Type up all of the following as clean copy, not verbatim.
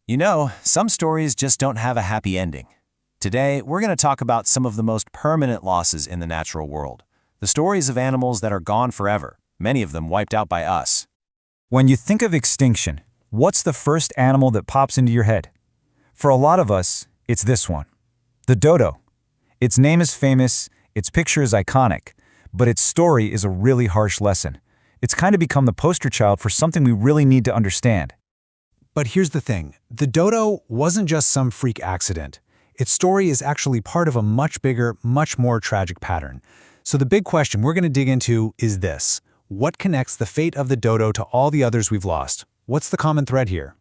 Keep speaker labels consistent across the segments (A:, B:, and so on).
A: You know, some stories just don't have a happy ending. Today, we're going to talk about some of the most permanent losses in the natural world. The stories of animals that are gone forever, many of them wiped out by us.
B: When you think of extinction, what's the first animal that pops into your head? For a lot of us, it's this one, the dodo. Its name is famous, its picture is iconic, but its story is a really harsh lesson. It's kind of become the poster child for something we really need to understand.
C: But here's the thing, the dodo wasn't just some freak accident. Its story is actually part of a much bigger, much more tragic pattern. So the big question we're going to dig into is this. What connects the fate of the dodo to all the others we've lost? What's the common thread here?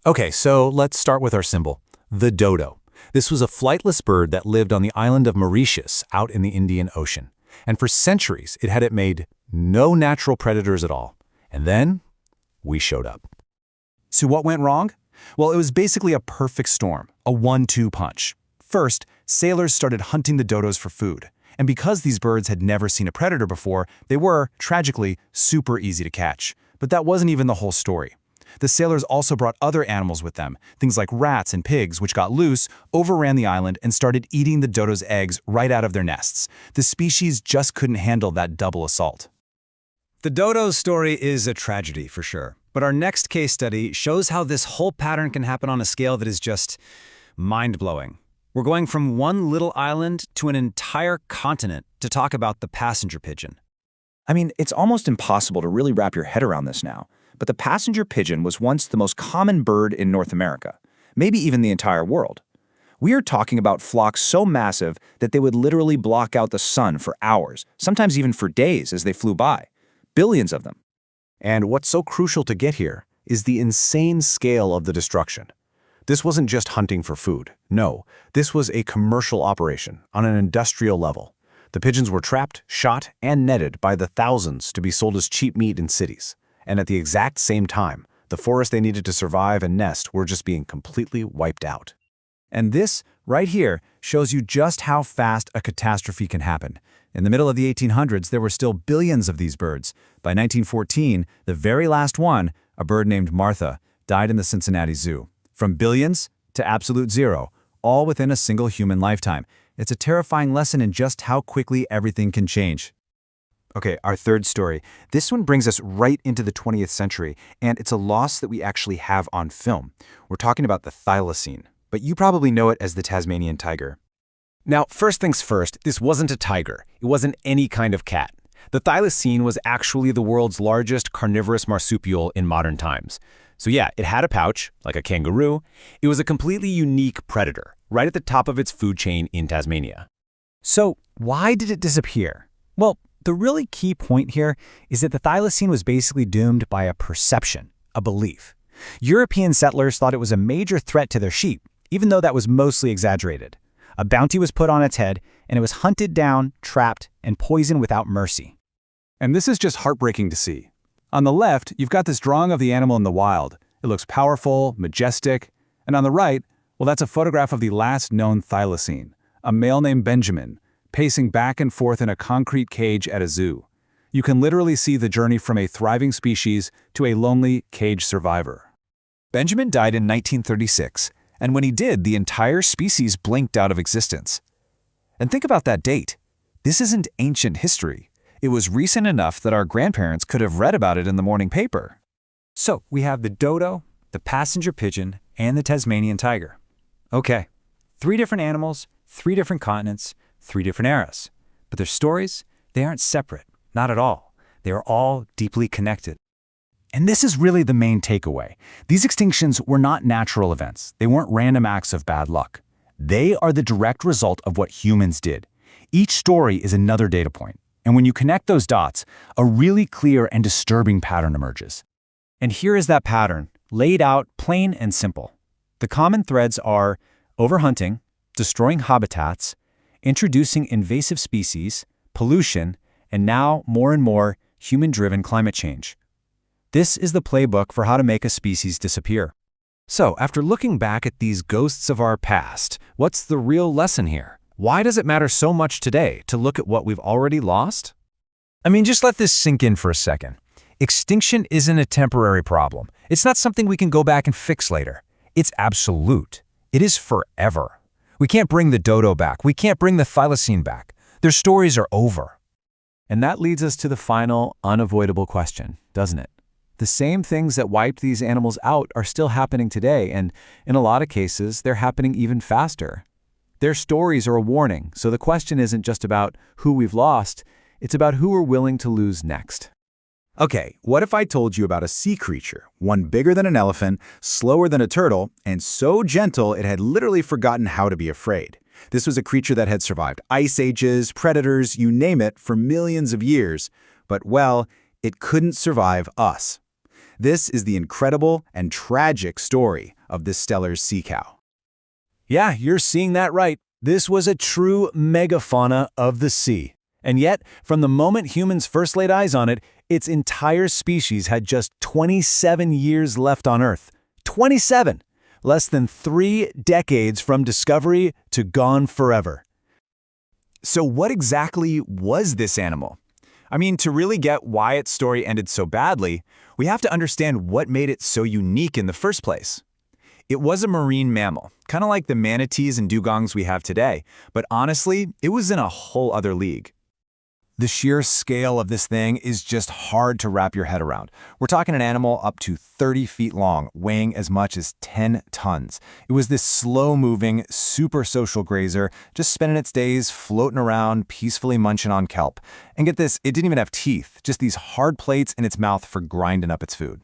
D: Okay, so let's start with our symbol, the dodo. This was a flightless bird that lived on the island of Mauritius out in the Indian Ocean. And for centuries, it had made no natural predators at all. And then, we showed up.
E: So what went wrong? Well, it was basically a perfect storm, a 1-2 punch. First, sailors started hunting the dodos for food. And because these birds had never seen a predator before, they were, tragically, super easy to catch. But that wasn't even the whole story. The sailors also brought other animals with them, things like rats and pigs, which got loose, overran the island, and started eating the dodo's eggs right out of their nests. The species just couldn't handle that double assault.
F: The dodo's story is a tragedy, for sure. But our next case study shows how this whole pattern can happen on a scale that is just mind-blowing. We're going from one little island to an entire continent to talk about the passenger pigeon.
G: I mean, it's almost impossible to really wrap your head around this now, but the passenger pigeon was once the most common bird in North America, maybe even the entire world. We are talking about flocks so massive that they would literally block out the sun for hours, sometimes even for days as they flew by. Billions of them.
D: And what's so crucial to get here is the insane scale of the destruction. This wasn't just hunting for food. No, this was a commercial operation on an industrial level. The pigeons were trapped, shot, and netted by the thousands to be sold as cheap meat in cities. And at the exact same time, the forests they needed to survive and nest were just being completely wiped out.
B: And this, right here, shows you just how fast a catastrophe can happen. In the middle of the 1800s, there were still billions of these birds. By 1914, the very last one, a bird named Martha, died in the Cincinnati Zoo. From billions to absolute zero, all within a single human lifetime. It's a terrifying lesson in just how quickly everything can change.
H: Okay, our third story. This one brings us right into the 20th century, and it's a loss that we actually have on film. We're talking about the thylacine, but you probably know it as the Tasmanian tiger.
F: Now, first things first, this wasn't a tiger. It wasn't any kind of cat. The thylacine was actually the world's largest carnivorous marsupial in modern times. So yeah, it had a pouch, like a kangaroo. It was a completely unique predator, right at the top of its food chain in Tasmania.
B: So why did it disappear? Well, the really key point here is that the thylacine was basically doomed by a perception, a belief. European settlers thought it was a major threat to their sheep, even though that was mostly exaggerated. A bounty was put on its head, and it was hunted down, trapped, and poisoned without mercy.
E: And this is just heartbreaking to see. On the left, you've got this drawing of the animal in the wild. It looks powerful, majestic. And on the right, well, that's a photograph of the last known thylacine, a male named Benjamin, pacing back and forth in a concrete cage at a zoo. You can literally see the journey from a thriving species to a lonely cage survivor.
A: Benjamin died in 1936, and when he did, the entire species blinked out of existence. And think about that date. This isn't ancient history. It was recent enough that our grandparents could have read about it in the morning paper.
B: So we have the dodo, the passenger pigeon, and the Tasmanian tiger. Okay, 3 different animals, 3 different continents, 3 different eras. But their stories, they aren't separate, not at all. They are all deeply connected.
G: And this is really the main takeaway. These extinctions were not natural events. They weren't random acts of bad luck. They are the direct result of what humans did. Each story is another data point. And when you connect those dots, a really clear and disturbing pattern emerges.
B: And here is that pattern, laid out plain and simple. The common threads are overhunting, destroying habitats, introducing invasive species, pollution, and now, more and more, human-driven climate change. This is the playbook for how to make a species disappear.
D: So, after looking back at these ghosts of our past, what's the real lesson here? Why does it matter so much today to look at what we've already lost?
B: I mean, just let this sink in for a second. Extinction isn't a temporary problem. It's not something we can go back and fix later.
A: It's absolute. It is forever. We can't bring the dodo back. We can't bring the thylacine back. Their stories are over.
E: And that leads us to the final, unavoidable question, doesn't it? The same things that wiped these animals out are still happening today, and in a lot of cases, they're happening even faster. Their stories are a warning, so the question isn't just about who we've lost, it's about who we're willing to lose next.
B: Okay, what if I told you about a sea creature, one bigger than an elephant, slower than a turtle, and so gentle it had literally forgotten how to be afraid? This was a creature that had survived ice ages, predators, you name it, for millions of years. But, well, it couldn't survive us. This is the incredible and tragic story of the Steller's sea cow.
E: Yeah, you're seeing that right. This was a true megafauna of the sea. And yet, from the moment humans first laid eyes on it, its entire species had just 27 years left on Earth. 27! Less than 3 decades from discovery to gone forever.
A: So what exactly was this animal? I mean, to really get why its story ended so badly, we have to understand what made it so unique in the first place. It was a marine mammal, kind of like the manatees and dugongs we have today, but honestly, it was in a whole other league. The sheer scale of this thing is just hard to wrap your head around. We're talking an animal up to 30 feet long, weighing as much as 10 tons. It was this slow-moving, super social grazer, just spending its days floating around, peacefully munching on kelp. And get this, it didn't even have teeth, just these hard plates in its mouth for grinding up its food.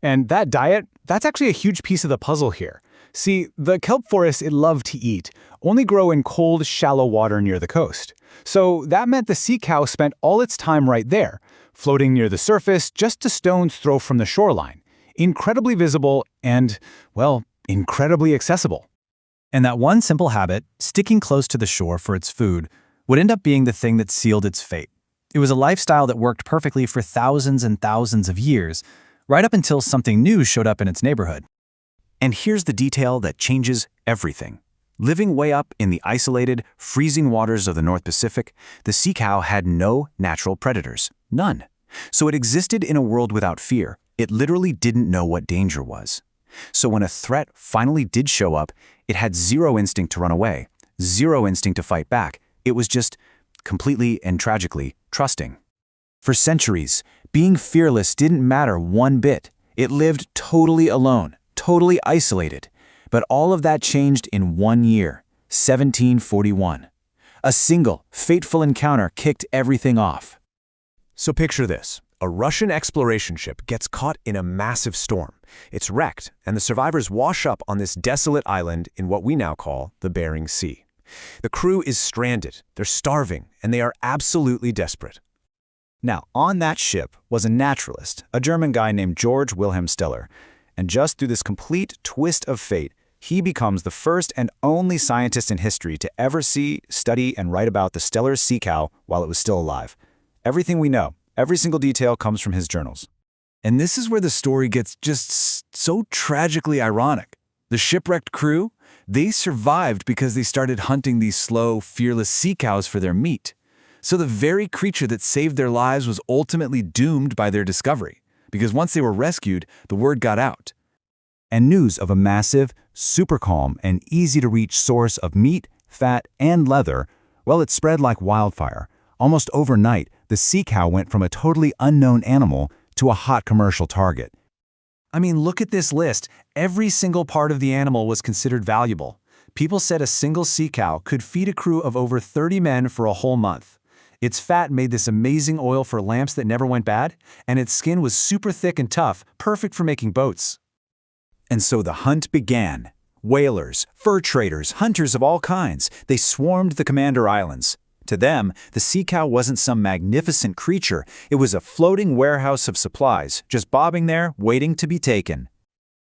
E: And that diet, that's actually a huge piece of the puzzle here. See, the kelp forests it loved to eat only grow in cold, shallow water near the coast. So that meant the sea cow spent all its time right there, floating near the surface just a stone's throw from the shoreline. Incredibly visible and, well, incredibly accessible.
F: And that one simple habit, sticking close to the shore for its food, would end up being the thing that sealed its fate. It was a lifestyle that worked perfectly for thousands and thousands of years, right up until something new showed up in its neighborhood.
A: And here's the detail that changes everything. Living way up in the isolated, freezing waters of the North Pacific, the sea cow had no natural predators. None. So it existed in a world without fear. It literally didn't know what danger was. So when a threat finally did show up, it had zero instinct to run away, zero instinct to fight back. It was just completely and tragically trusting. For centuries, being fearless didn't matter one bit. It lived totally alone, totally isolated. But all of that changed in 1 year, 1741. A single, fateful encounter kicked everything off.
D: So picture this. A Russian exploration ship gets caught in a massive storm. It's wrecked, and the survivors wash up on this desolate island in what we now call the Bering Sea. The crew is stranded, they're starving, and they are absolutely desperate.
B: Now, on that ship was a naturalist, a German guy named Georg Wilhelm Steller. And just through this complete twist of fate, he becomes the first and only scientist in history to ever see, study, and write about the Steller's sea cow while it was still alive. Everything we know, every single detail comes from his journals.
E: And this is where the story gets just so tragically ironic. The shipwrecked crew, they survived because they started hunting these slow, fearless sea cows for their meat. So the very creature that saved their lives was ultimately doomed by their discovery, because once they were rescued, the word got out.
B: And news of a massive, super calm, and easy-to-reach source of meat, fat, and leather, well, it spread like wildfire. Almost overnight, the sea cow went from a totally unknown animal to a hot commercial target.
E: I mean, look at this list. Every single part of the animal was considered valuable. People said a single sea cow could feed a crew of over 30 men for a whole month. Its fat made this amazing oil for lamps that never went bad, and its skin was super thick and tough, perfect for making boats.
B: And so the hunt began. Whalers, fur traders, hunters of all kinds, they swarmed the Commander Islands. To them, the sea cow wasn't some magnificent creature. It was a floating warehouse of supplies, just bobbing there, waiting to be taken.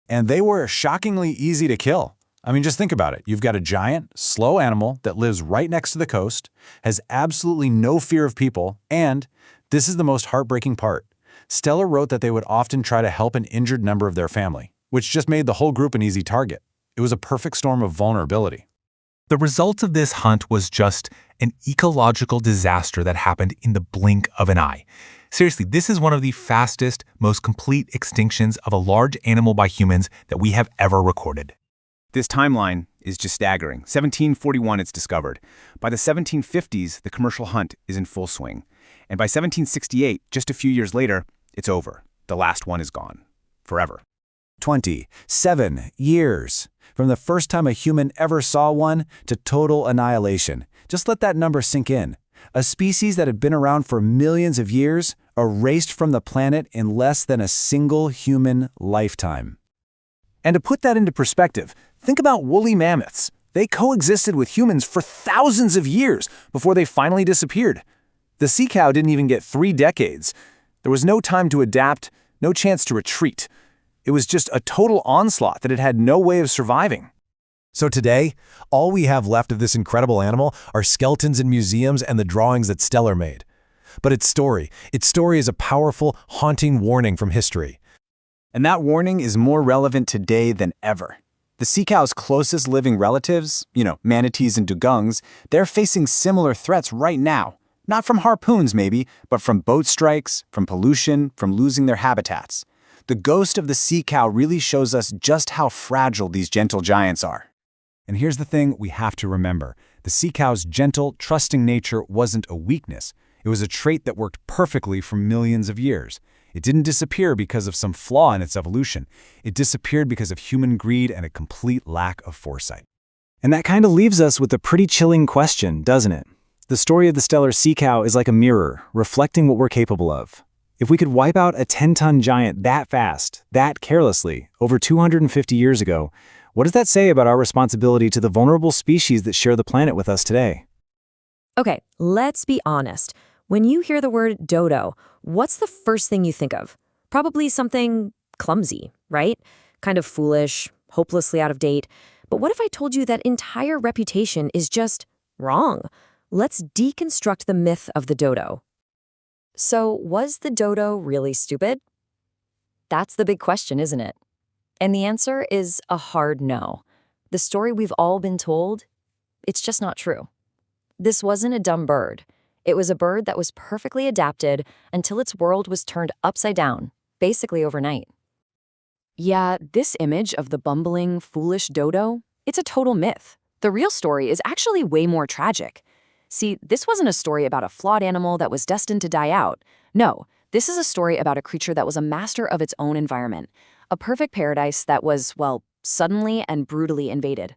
E: And they were shockingly easy to kill. I mean, just think about it. You've got a giant, slow animal that lives right next to the coast, has absolutely no fear of people, and, this is the most heartbreaking part, Steller wrote that they would often try to help an injured member of their family, which just made the whole group an easy target. It was a perfect storm of vulnerability.
I: The result of this hunt was just an ecological disaster that happened in the blink of an eye. Seriously, this is one of the fastest, most complete extinctions of a large animal by humans that we have ever recorded.
F: This timeline is just staggering. 1741 it's discovered. By the 1750s, the commercial hunt is in full swing. And by 1768, just a few years later, it's over. The last one is gone. Forever.
D: 27 years. From the first time a human ever saw one to total annihilation. Just let that number sink in. A species that had been around for millions of years, erased from the planet in less than a single human lifetime. And to put that into perspective, think about woolly mammoths. They coexisted with humans for thousands of years before they finally disappeared. The sea cow didn't even get 3 decades. There was no time to adapt, no chance to retreat. It was just a total onslaught that it had no way of surviving.
J: So today, all we have left of this incredible animal are skeletons in museums and the drawings that Stellar made. But its story is a powerful, haunting warning from history.
G: And that warning is more relevant today than ever. The sea cow's closest living relatives, manatees and dugongs, they're facing similar threats right now. Not from harpoons maybe, but from boat strikes, from pollution, from losing their habitats. The ghost of the sea cow really shows us just how fragile these gentle giants are.
B: And here's the thing we have to remember. The sea cow's gentle, trusting nature wasn't a weakness. It was a trait that worked perfectly for millions of years. It didn't disappear because of some flaw in its evolution. It disappeared because of human greed and a complete lack of foresight.
K: And that kind of leaves us with a pretty chilling question, doesn't it? The story of the Stellar sea cow is like a mirror, reflecting what we're capable of. If we could wipe out a 10-ton giant that fast, that carelessly, over 250 years ago, what does that say about our responsibility to the vulnerable species that share the planet with us today?
L: Okay, let's be honest. When you hear the word dodo, what's the first thing you think of? Probably something clumsy, right? Kind of foolish, hopelessly out of date. But what if I told you that entire reputation is just wrong? Let's deconstruct the myth of the dodo. So, was the dodo really stupid? That's the big question, isn't it? And the answer is a hard no. The story we've all been told, it's just not true. This wasn't a dumb bird. It was a bird that was perfectly adapted until its world was turned upside down, basically overnight. Yeah, this image of the bumbling, foolish dodo, it's a total myth. The real story is actually way more tragic. See, this wasn't a story about a flawed animal that was destined to die out. No, this is a story about a creature that was a master of its own environment. A perfect paradise that was, well, suddenly and brutally invaded.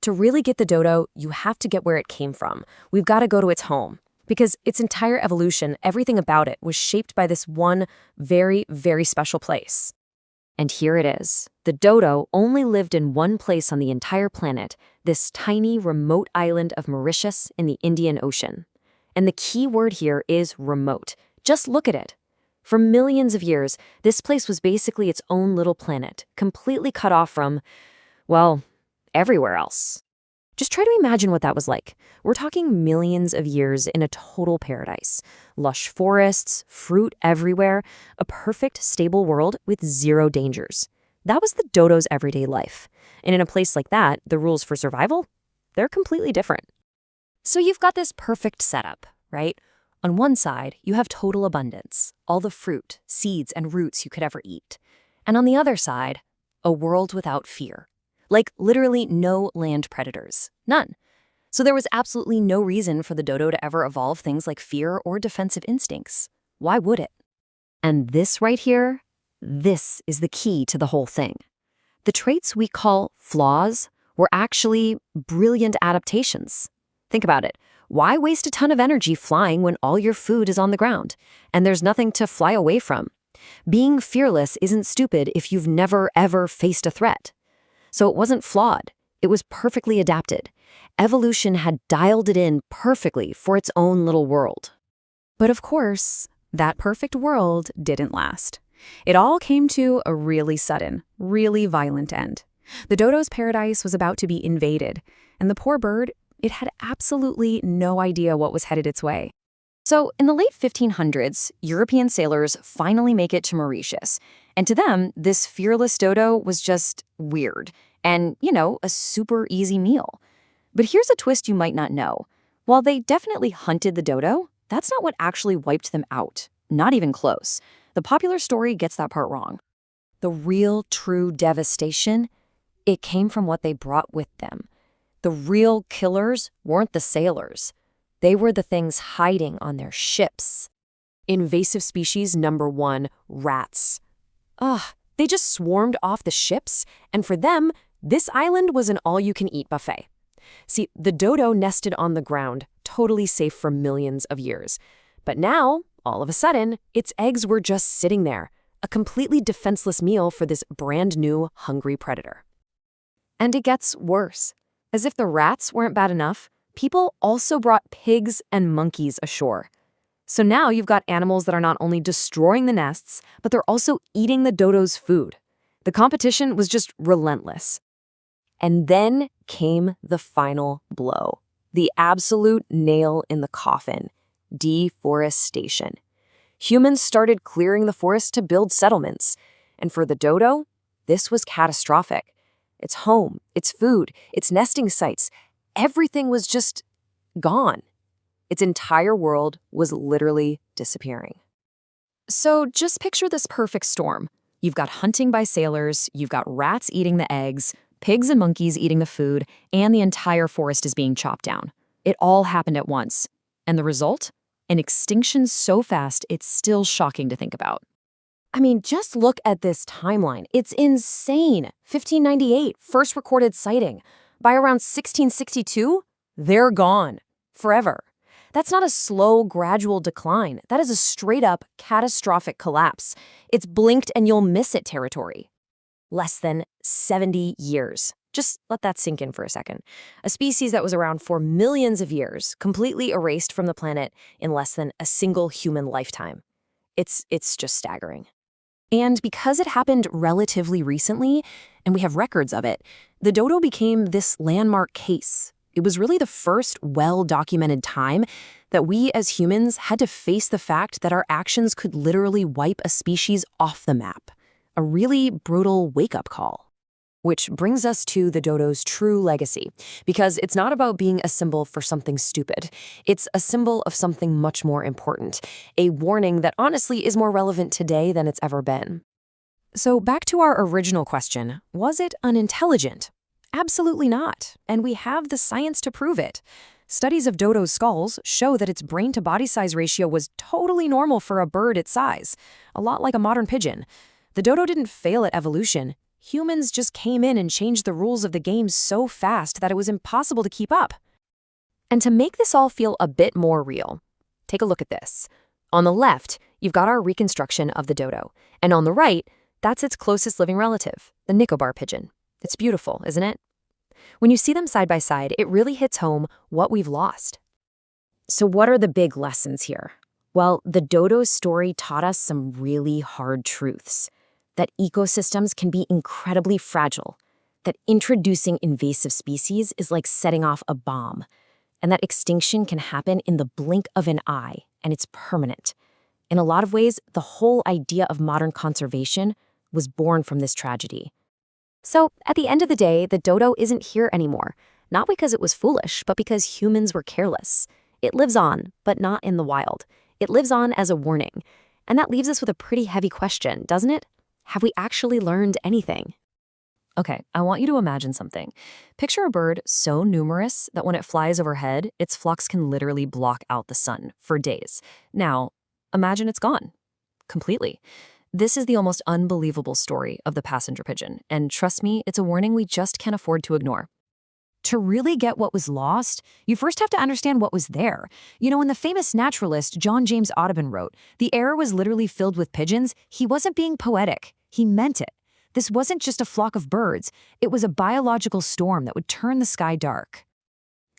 L: To really get the dodo, you have to get where it came from. We've got to go to its home. Because its entire evolution, everything about it, was shaped by this one very, very special place. And here it is. The dodo only lived in one place on the entire planet, this tiny, remote island of Mauritius in the Indian Ocean. And the key word here is remote. Just look at it. For millions of years, this place was basically its own little planet, completely cut off from, well, everywhere else. Just try to imagine what that was like. We're talking millions of years in a total paradise. Lush forests, fruit everywhere, a perfect, stable world with zero dangers. That was the dodo's everyday life. And in a place like that, the rules for survival, they're completely different. So you've got this perfect setup, right? On one side, you have total abundance, all the fruit, seeds, and roots you could ever eat. And on the other side, a world without fear. Like literally no land predators. None. So there was absolutely no reason for the dodo to ever evolve things like fear or defensive instincts. Why would it? And this right here, this is the key to the whole thing. The traits we call flaws were actually brilliant adaptations. Think about it. Why waste a ton of energy flying when all your food is on the ground and there's nothing to fly away from? Being fearless isn't stupid if you've never, ever faced a threat. So it wasn't flawed. It was perfectly adapted. Evolution had dialed it in perfectly for its own little world.
M: But of course, that perfect world didn't last. It all came to a really sudden, really violent end. The dodo's paradise was about to be invaded, and the poor bird, it had absolutely no idea what was headed its way.
L: So in the late 1500s, European sailors finally make it to Mauritius. And to them, this fearless dodo was just weird and, a super easy meal. But here's a twist you might not know. While they definitely hunted the dodo, that's not what actually wiped them out. Not even close. The popular story gets that part wrong. The real, true devastation, it came from what they brought with them. The real killers weren't the sailors. They were the things hiding on their ships. Invasive species number 1, rats. They just swarmed off the ships, and for them, this island was an all-you-can-eat buffet. See, the dodo nested on the ground, totally safe for millions of years. But now, all of a sudden, its eggs were just sitting there, a completely defenseless meal for this brand new, hungry predator. And it gets worse. As if the rats weren't bad enough, people also brought pigs and monkeys ashore. So now you've got animals that are not only destroying the nests, but they're also eating the dodo's food. The competition was just relentless. And then came the final blow. The absolute nail in the coffin. Deforestation. Humans started clearing the forest to build settlements. And for the dodo, this was catastrophic. Its home, its food, its nesting sites, everything was just gone. Its entire world was literally disappearing. So just picture this perfect storm. You've got hunting by sailors, you've got rats eating the eggs, pigs and monkeys eating the food, and the entire forest is being chopped down. It all happened at once. And the result? An extinction so fast it's still shocking to think about. I mean, just look at this timeline. It's insane. 1598, first recorded sighting. By around 1662, they're gone. Forever. That's not a slow, gradual decline. That is a straight-up, catastrophic collapse. It's blinked and you'll miss it territory. Less than 70 years. Just let that sink in for a second. A species that was around for millions of years, completely erased from the planet in less than a single human lifetime. It's just staggering. And because it happened relatively recently, and we have records of it, the dodo became this landmark case. It was really the first well-documented time that we as humans had to face the fact that our actions could literally wipe a species off the map. A really brutal wake-up call. Which brings us to the dodo's true legacy, because it's not about being a symbol for something stupid. It's a symbol of something much more important, a warning that honestly is more relevant today than it's ever been. So back to our original question, was it unintelligent? Absolutely not, and we have the science to prove it. Studies of dodo skulls show that its brain-to-body size ratio was totally normal for a bird its size, a lot like a modern pigeon. The dodo didn't fail at evolution. Humans just came in and changed the rules of the game so fast that it was impossible to keep up. And to make this all feel a bit more real, take a look at this. On the left, you've got our reconstruction of the dodo, and on the right, that's its closest living relative, the Nicobar pigeon. It's beautiful, isn't it? When you see them side by side, it really hits home what we've lost. So what are the big lessons here? Well, the dodo's story taught us some really hard truths. That ecosystems can be incredibly fragile, that introducing invasive species is like setting off a bomb, and that extinction can happen in the blink of an eye, and it's permanent. In a lot of ways, the whole idea of modern conservation was born from this tragedy. So, at the end of the day, the dodo isn't here anymore, not because it was foolish, but because humans were careless. It lives on, but not in the wild. It lives on as a warning. And that leaves us with a pretty heavy question, doesn't it? Have we actually learned anything? Okay, I want you to imagine something. Picture a bird so numerous that when it flies overhead, its flocks can literally block out the sun for days. Now, imagine it's gone. Completely. This is the almost unbelievable story of the passenger pigeon, and trust me, it's a warning we just can't afford to ignore. To really get what was lost, you first have to understand what was there. You know, when the famous naturalist John James Audubon wrote, "The air was literally filled with pigeons," he wasn't being poetic. He meant it. This wasn't just a flock of birds. It was a biological storm that would turn the sky dark.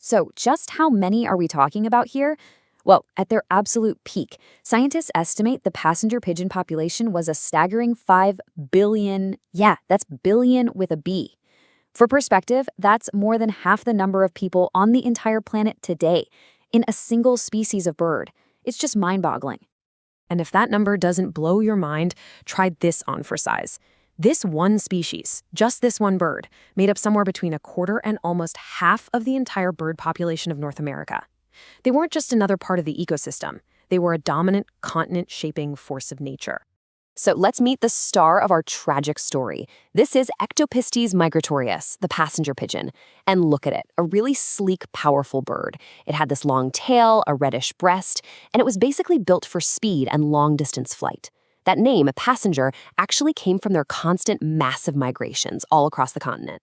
L: So just how many are we talking about here? Well, at their absolute peak, scientists estimate the passenger pigeon population was a staggering 5 billion. Yeah, that's billion with a B. For perspective, that's more than half the number of people on the entire planet today in a single species of bird. It's just mind-boggling. And if that number doesn't blow your mind, try this on for size. This one species, just this one bird, made up somewhere between a quarter and almost half of the entire bird population of North America. They weren't just another part of the ecosystem. They were a dominant, continent-shaping force of nature. So let's meet the star of our tragic story. This is Ectopistes migratorius, the passenger pigeon. And look at it, a really sleek, powerful bird. It had this long tail, a reddish breast, and it was basically built for speed and long-distance flight. That name, passenger, actually came from their constant massive migrations all across the continent.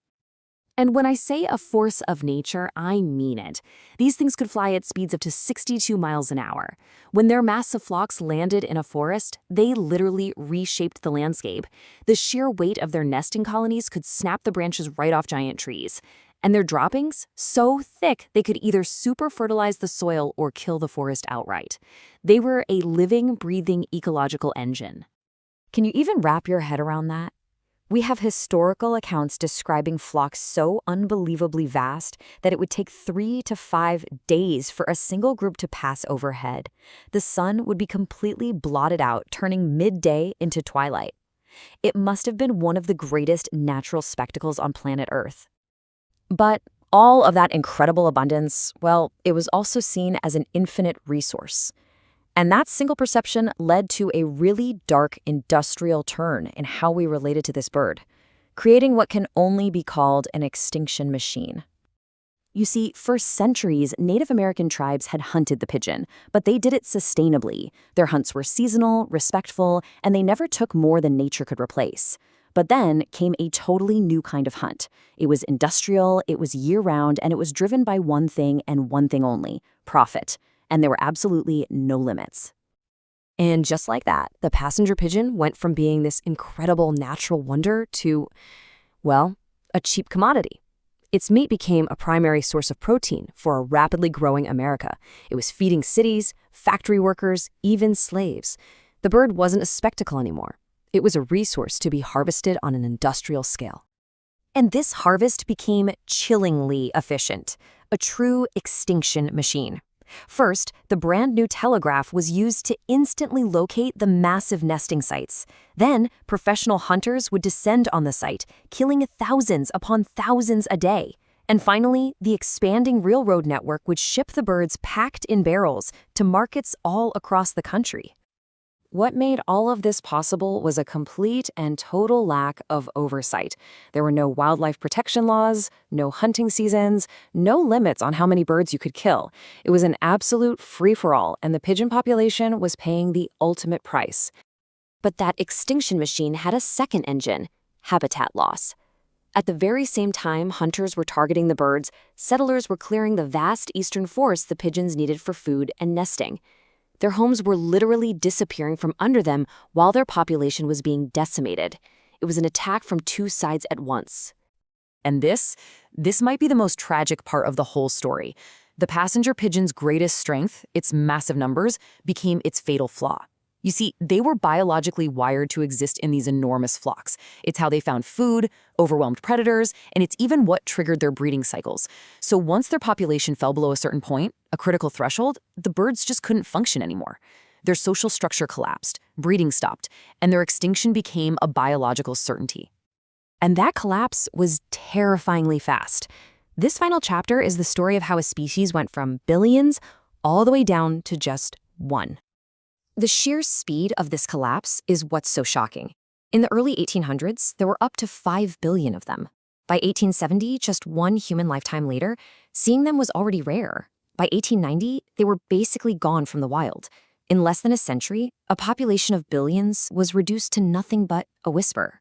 L: And when I say a force of nature, I mean it. These things could fly at speeds up to 62 miles an hour. When their massive flocks landed in a forest, they literally reshaped the landscape. The sheer weight of their nesting colonies could snap the branches right off giant trees. And their droppings, so thick they could either super fertilize the soil or kill the forest outright. They were a living, breathing ecological engine. Can you even wrap your head around that? We have historical accounts describing flocks so unbelievably vast that it would take 3 to 5 days for a single group to pass overhead. The sun would be completely blotted out, turning midday into twilight. It must have been one of the greatest natural spectacles on planet Earth. But all of that incredible abundance, well, it was also seen as an infinite resource. And that single perception led to a really dark industrial turn in how we related to this bird, creating what can only be called an extinction machine. You see, for centuries, Native American tribes had hunted the pigeon, but they did it sustainably. Their hunts were seasonal, respectful, and they never took more than nature could replace. But then came a totally new kind of hunt. It was industrial, it was year-round, and it was driven by one thing and one thing only: profit. And there were absolutely no limits. And just like that, the passenger pigeon went from being this incredible natural wonder to, well, a cheap commodity. Its meat became a primary source of protein for a rapidly growing America. It was feeding cities, factory workers, even slaves. The bird wasn't a spectacle anymore. It was a resource to be harvested on an industrial scale. And this harvest became chillingly efficient, a true extinction machine. First, the brand new telegraph was used to instantly locate the massive nesting sites. Then, professional hunters would descend on the site, killing thousands upon thousands a day. And finally, the expanding railroad network would ship the birds packed in barrels to markets all across the country. What made all of this possible was a complete and total lack of oversight. There were no wildlife protection laws, no hunting seasons, no limits on how many birds you could kill. It was an absolute free-for-all, and the pigeon population was paying the ultimate price. But that extinction machine had a second engine: habitat loss. At the very same time hunters were targeting the birds, settlers were clearing the vast eastern forests the pigeons needed for food and nesting. Their homes were literally disappearing from under them while their population was being decimated. It was an attack from two sides at once. And this might be the most tragic part of the whole story. The passenger pigeon's greatest strength, its massive numbers, became its fatal flaw. You see, they were biologically wired to exist in these enormous flocks. It's how they found food, overwhelmed predators, and it's even what triggered their breeding cycles. So once their population fell below a certain point, a critical threshold, the birds just couldn't function anymore. Their social structure collapsed, breeding stopped, and their extinction became a biological certainty. And that collapse was terrifyingly fast. This final chapter is the story of how a species went from billions all the way down to just one. The sheer speed of this collapse is what's so shocking. In the early 1800s, there were up to 5 billion of them. By 1870, just one human lifetime later, seeing them was already rare. By 1890, they were basically gone from the wild. In less than a century, a population of billions was reduced to nothing but a whisper.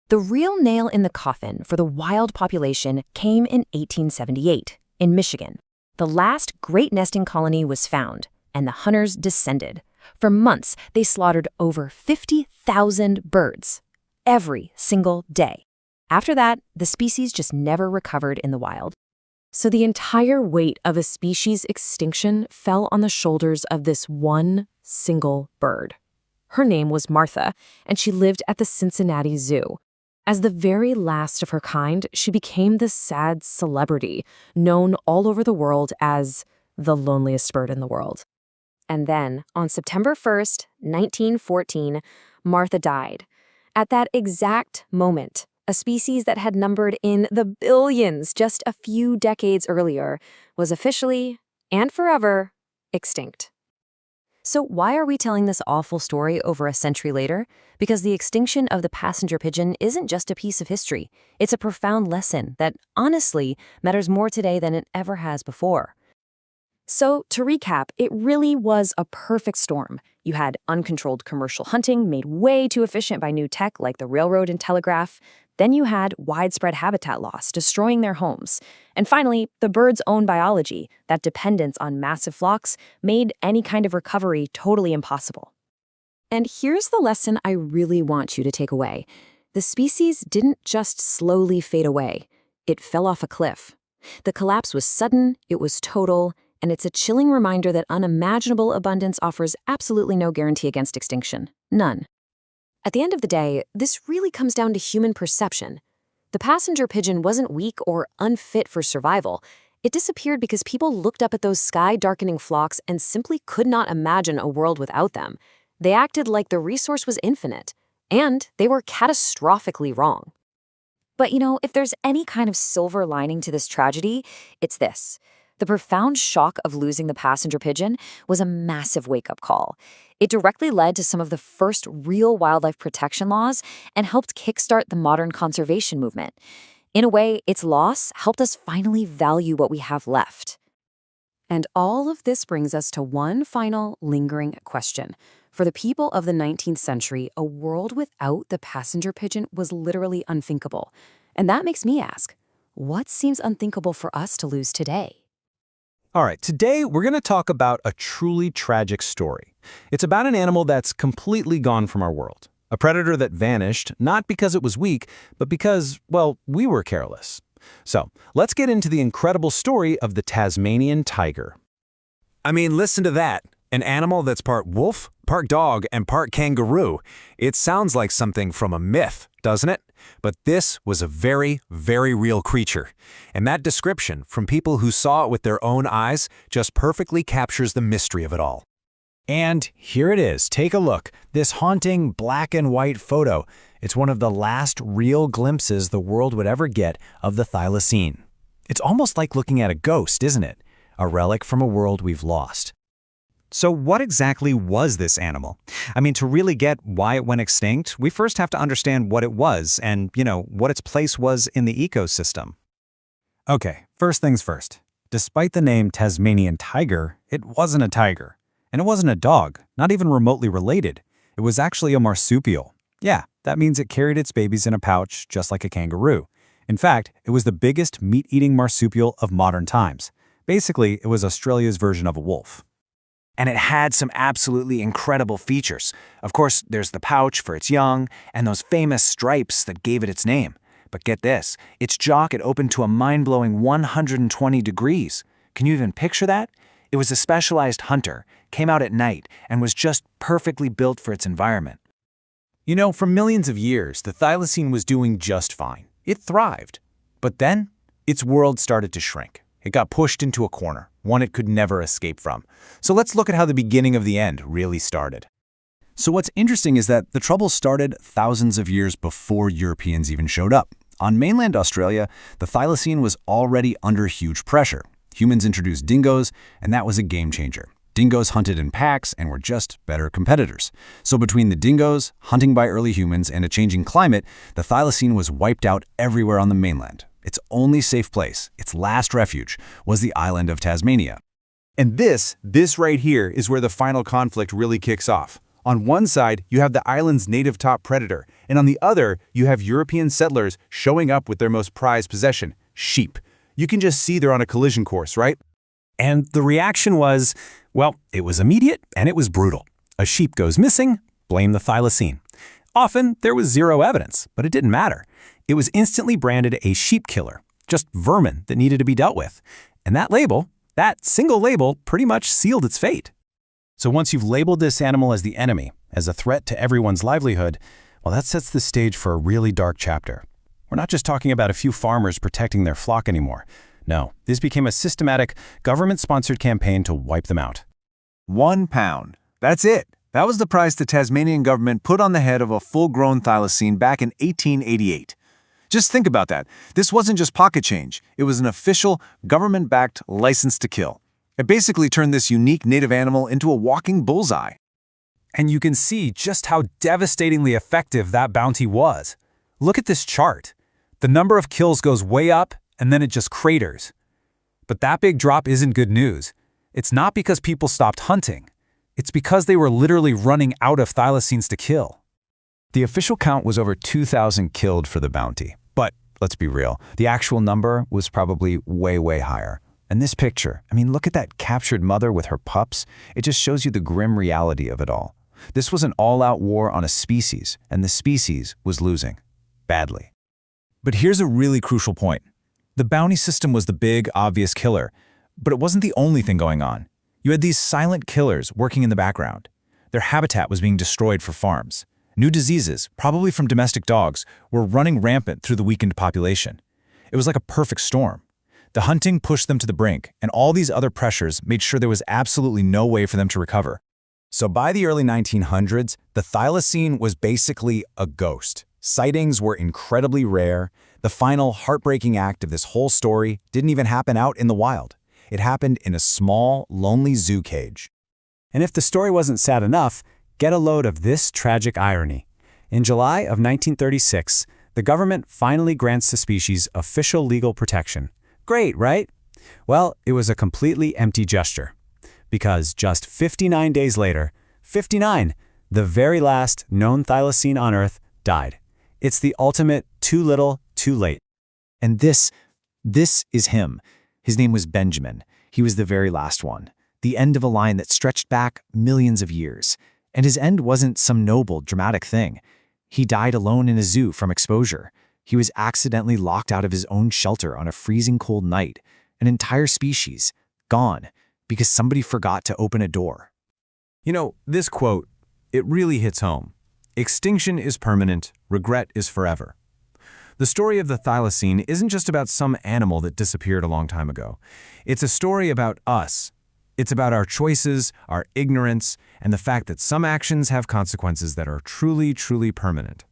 L: The real nail in the coffin for the wild population came in 1878, in Michigan. The last great nesting colony was found, and the hunters descended. For months, they slaughtered over 50,000 birds every single day. After that, the species just never recovered in the wild. So the entire weight of a species extinction fell on the shoulders of this one single bird. Her name was Martha, and she lived at the Cincinnati Zoo. As the very last of her kind, she became this sad celebrity, known all over the world as the loneliest bird in the world. And then, on September 1st, 1914, Martha died. At that exact moment, a species that had numbered in the billions just a few decades earlier was officially, and forever, extinct. So why are we telling this awful story over a century later? Because the extinction of the passenger pigeon isn't just a piece of history. It's a profound lesson that, honestly, matters more today than it ever has before. So, to recap, it really was a perfect storm. You had uncontrolled commercial hunting made way too efficient by new tech like the railroad and telegraph. Then you had widespread habitat loss, destroying their homes. And finally, the birds' own biology, that dependence on massive flocks, made any kind of recovery totally impossible. And here's the lesson I really want you to take away. The species didn't just slowly fade away. It fell off a cliff. The collapse was sudden, it was total, and it's a chilling reminder that unimaginable abundance offers absolutely no guarantee against extinction. None. At the end of the day, this really comes down to human perception. The passenger pigeon wasn't weak or unfit for survival. It disappeared because people looked up at those sky-darkening flocks and simply could not imagine a world without them. They acted like the resource was infinite, and they were catastrophically wrong. But if there's any kind of silver lining to this tragedy, it's this. The profound shock of losing the passenger pigeon was a massive wake-up call. It directly led to some of the first real wildlife protection laws and helped kickstart the modern conservation movement. In a way, its loss helped us finally value what we have left. And all of this brings us to one final lingering question. For the people of the 19th century, a world without the passenger pigeon was literally unthinkable. And that makes me ask, what seems unthinkable for us to lose today?
B: All right, today we're going to talk about a truly tragic story. It's about an animal that's completely gone from our world. A predator that vanished, not because it was weak, but because, well, we were careless. So, let's get into the incredible story of the Tasmanian tiger.
D: I mean, listen to that. An animal that's part wolf, part dog, and part kangaroo. It sounds like something from a myth, doesn't it? But this was a very, very real creature. And that description from people who saw it with their own eyes just perfectly captures the mystery of it all.
B: And here it is. Take a look. This haunting black and white photo. It's one of the last real glimpses the world would ever get of the thylacine. It's almost like looking at a ghost, isn't it? A relic from a world we've lost.
A: So what exactly was this animal? I mean, to really get why it went extinct, we first have to understand what it was and, what its place was in the ecosystem.
C: Okay, first things first. Despite the name Tasmanian tiger, it wasn't a tiger. And it wasn't a dog, not even remotely related. It was actually a marsupial. Yeah, that means it carried its babies in a pouch, just like a kangaroo. In fact, it was the biggest meat-eating marsupial of modern times. Basically, it was Australia's version of a wolf.
F: And it had some absolutely incredible features. Of course, there's the pouch for its young, and those famous stripes that gave it its name. But get this, its jaw could open to a mind-blowing 120 degrees. Can you even picture that? It was a specialized hunter, came out at night, and was just perfectly built for its environment.
B: For millions of years, the thylacine was doing just fine. It thrived. But then, its world started to shrink. It got pushed into a corner, one it could never escape from. So let's look at how the beginning of the end really started.
A: So what's interesting is that the trouble started thousands of years before Europeans even showed up. On mainland Australia, the thylacine was already under huge pressure. Humans introduced dingoes, and that was a game changer. Dingoes hunted in packs and were just better competitors. So between the dingoes, hunting by early humans, and a changing climate, the thylacine was wiped out everywhere on the mainland. Its only safe place, its last refuge, was the island of Tasmania.
E: And this right here is where the final conflict really kicks off. On one side, you have the island's native top predator, and on the other, you have European settlers showing up with their most prized possession, sheep. You can just see they're on a collision course, right?
C: And the reaction was, well, it was immediate and it was brutal. A sheep goes missing, blame the thylacine. Often, there was zero evidence, but it didn't matter. It was instantly branded a sheep killer, just vermin that needed to be dealt with. And that single label, pretty much sealed its fate. So once you've labeled this animal as the enemy, as a threat to everyone's livelihood, well, that sets the stage for a really dark chapter. We're not just talking about a few farmers protecting their flock anymore. No, this became a systematic, government-sponsored campaign to wipe them out.
D: 1 pound. That's it. That was the price the Tasmanian government put on the head of a full-grown thylacine back in 1888. Just think about that. This wasn't just pocket change. It was an official, government-backed license to kill. It basically turned this unique native animal into a walking bullseye.
B: And you can see just how devastatingly effective that bounty was. Look at this chart. The number of kills goes way up, and then it just craters. But that big drop isn't good news. It's not because people stopped hunting. It's because they were literally running out of thylacines to kill.
F: The official count was over 2,000 killed for the bounty. But let's be real, the actual number was probably way, way higher. And this picture, I mean, look at that captured mother with her pups. It just shows you the grim reality of it all. This was an all-out war on a species, and the species was losing. Badly.
B: But here's a really crucial point. The bounty system was the big, obvious killer, but it wasn't the only thing going on. You had these silent killers working in the background. Their habitat was being destroyed for farms. New diseases, probably from domestic dogs, were running rampant through the weakened population. It was like a perfect storm. The hunting pushed them to the brink, and all these other pressures made sure there was absolutely no way for them to recover.
F: So by the early 1900s, the thylacine was basically a ghost. Sightings were incredibly rare. The final heartbreaking act of this whole story didn't even happen out in the wild. It happened in a small, lonely zoo cage.
K: And if the story wasn't sad enough, get a load of this tragic irony. In July of 1936, the government finally grants the species official legal protection. Great, right? Well, it was a completely empty gesture. Because just 59 days later, 59, the very last known thylacine on Earth died. It's the ultimate too little, too late.
F: And this is him. His name was Benjamin. He was the very last one. The end of a line that stretched back millions of years. And his end wasn't some noble, dramatic thing. He died alone in a zoo from exposure. He was accidentally locked out of his own shelter on a freezing cold night. An entire species, gone, because somebody forgot to open a door.
D: You know, this quote, it really hits home. Extinction is permanent, regret is forever. The story of the thylacine isn't just about some animal that disappeared a long time ago. It's a story about us. It's about our choices, our ignorance, and the fact that some actions have consequences that are truly, truly permanent.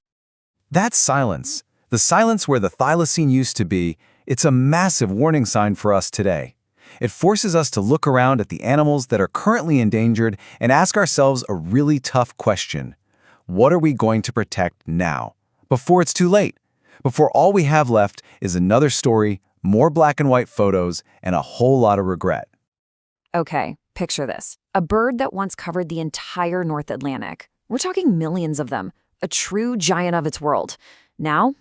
D: That silence, the silence where the thylacine used to be, it's a massive warning sign for us today. It forces us to look around at the animals that are currently endangered and ask ourselves a really tough question. What are we going to protect now? Before it's too late. Before all we have left is another story, more black and white photos, and a whole lot of regret.
M: Okay, picture this. A bird that once covered the entire North Atlantic. We're talking millions of them. A true giant of its world. Now,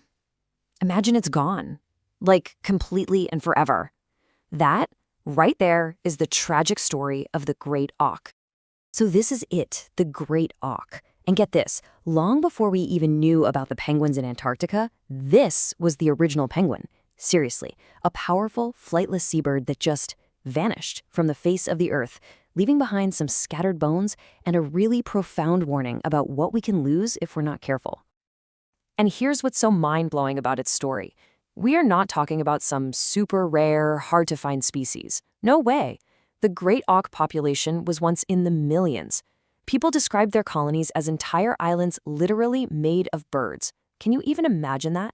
M: imagine it's gone. Like, completely and forever. That, right there, is the tragic story of the great auk.
L: So this is it, the great auk. And get this, long before we even knew about the penguins in Antarctica, this was the original penguin. Seriously, a powerful, flightless seabird that just vanished from the face of the earth, leaving behind some scattered bones and a really profound warning about what we can lose if we're not careful. And here's what's so mind-blowing about its story. We are not talking about some super rare, hard-to-find species. No way. The great auk population was once in the millions. People described their colonies as entire islands literally made of birds. Can you even imagine that?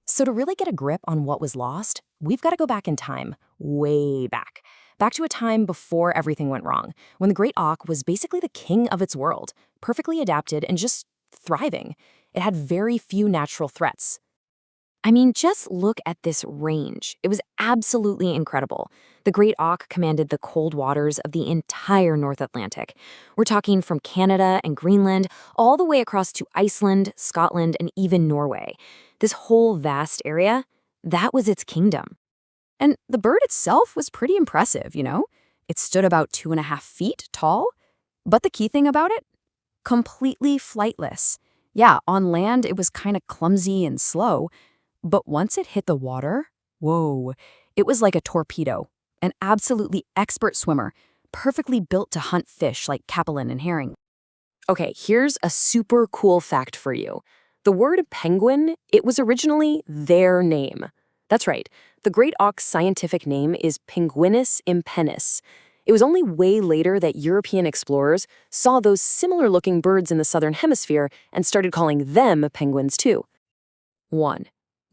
L: So to really get a grip on what was lost, we've got to go back in time, way back. Back to a time before everything went wrong, when the great auk was basically the king of its world, perfectly adapted and just thriving. It had very few natural threats. I mean, just look at this range. It was absolutely incredible. The great auk commanded the cold waters of the entire North Atlantic. We're talking from Canada and Greenland all the way across to Iceland, Scotland, and even Norway. This whole vast area, that was its kingdom. And the bird itself was pretty impressive, you know? It stood about 2.5 feet tall. But the key thing about it? Completely flightless. Yeah, on land it was kind of clumsy and slow. But once it hit the water, whoa, it was like a torpedo. An absolutely expert swimmer, perfectly built to hunt fish like capelin and herring. Okay, here's a super cool fact for you. The word penguin, it was originally their name. That's right, the great auk's scientific name is Penguinus impennis. It was only way later that European explorers saw those similar-looking birds in the southern hemisphere and started calling them penguins too. 1.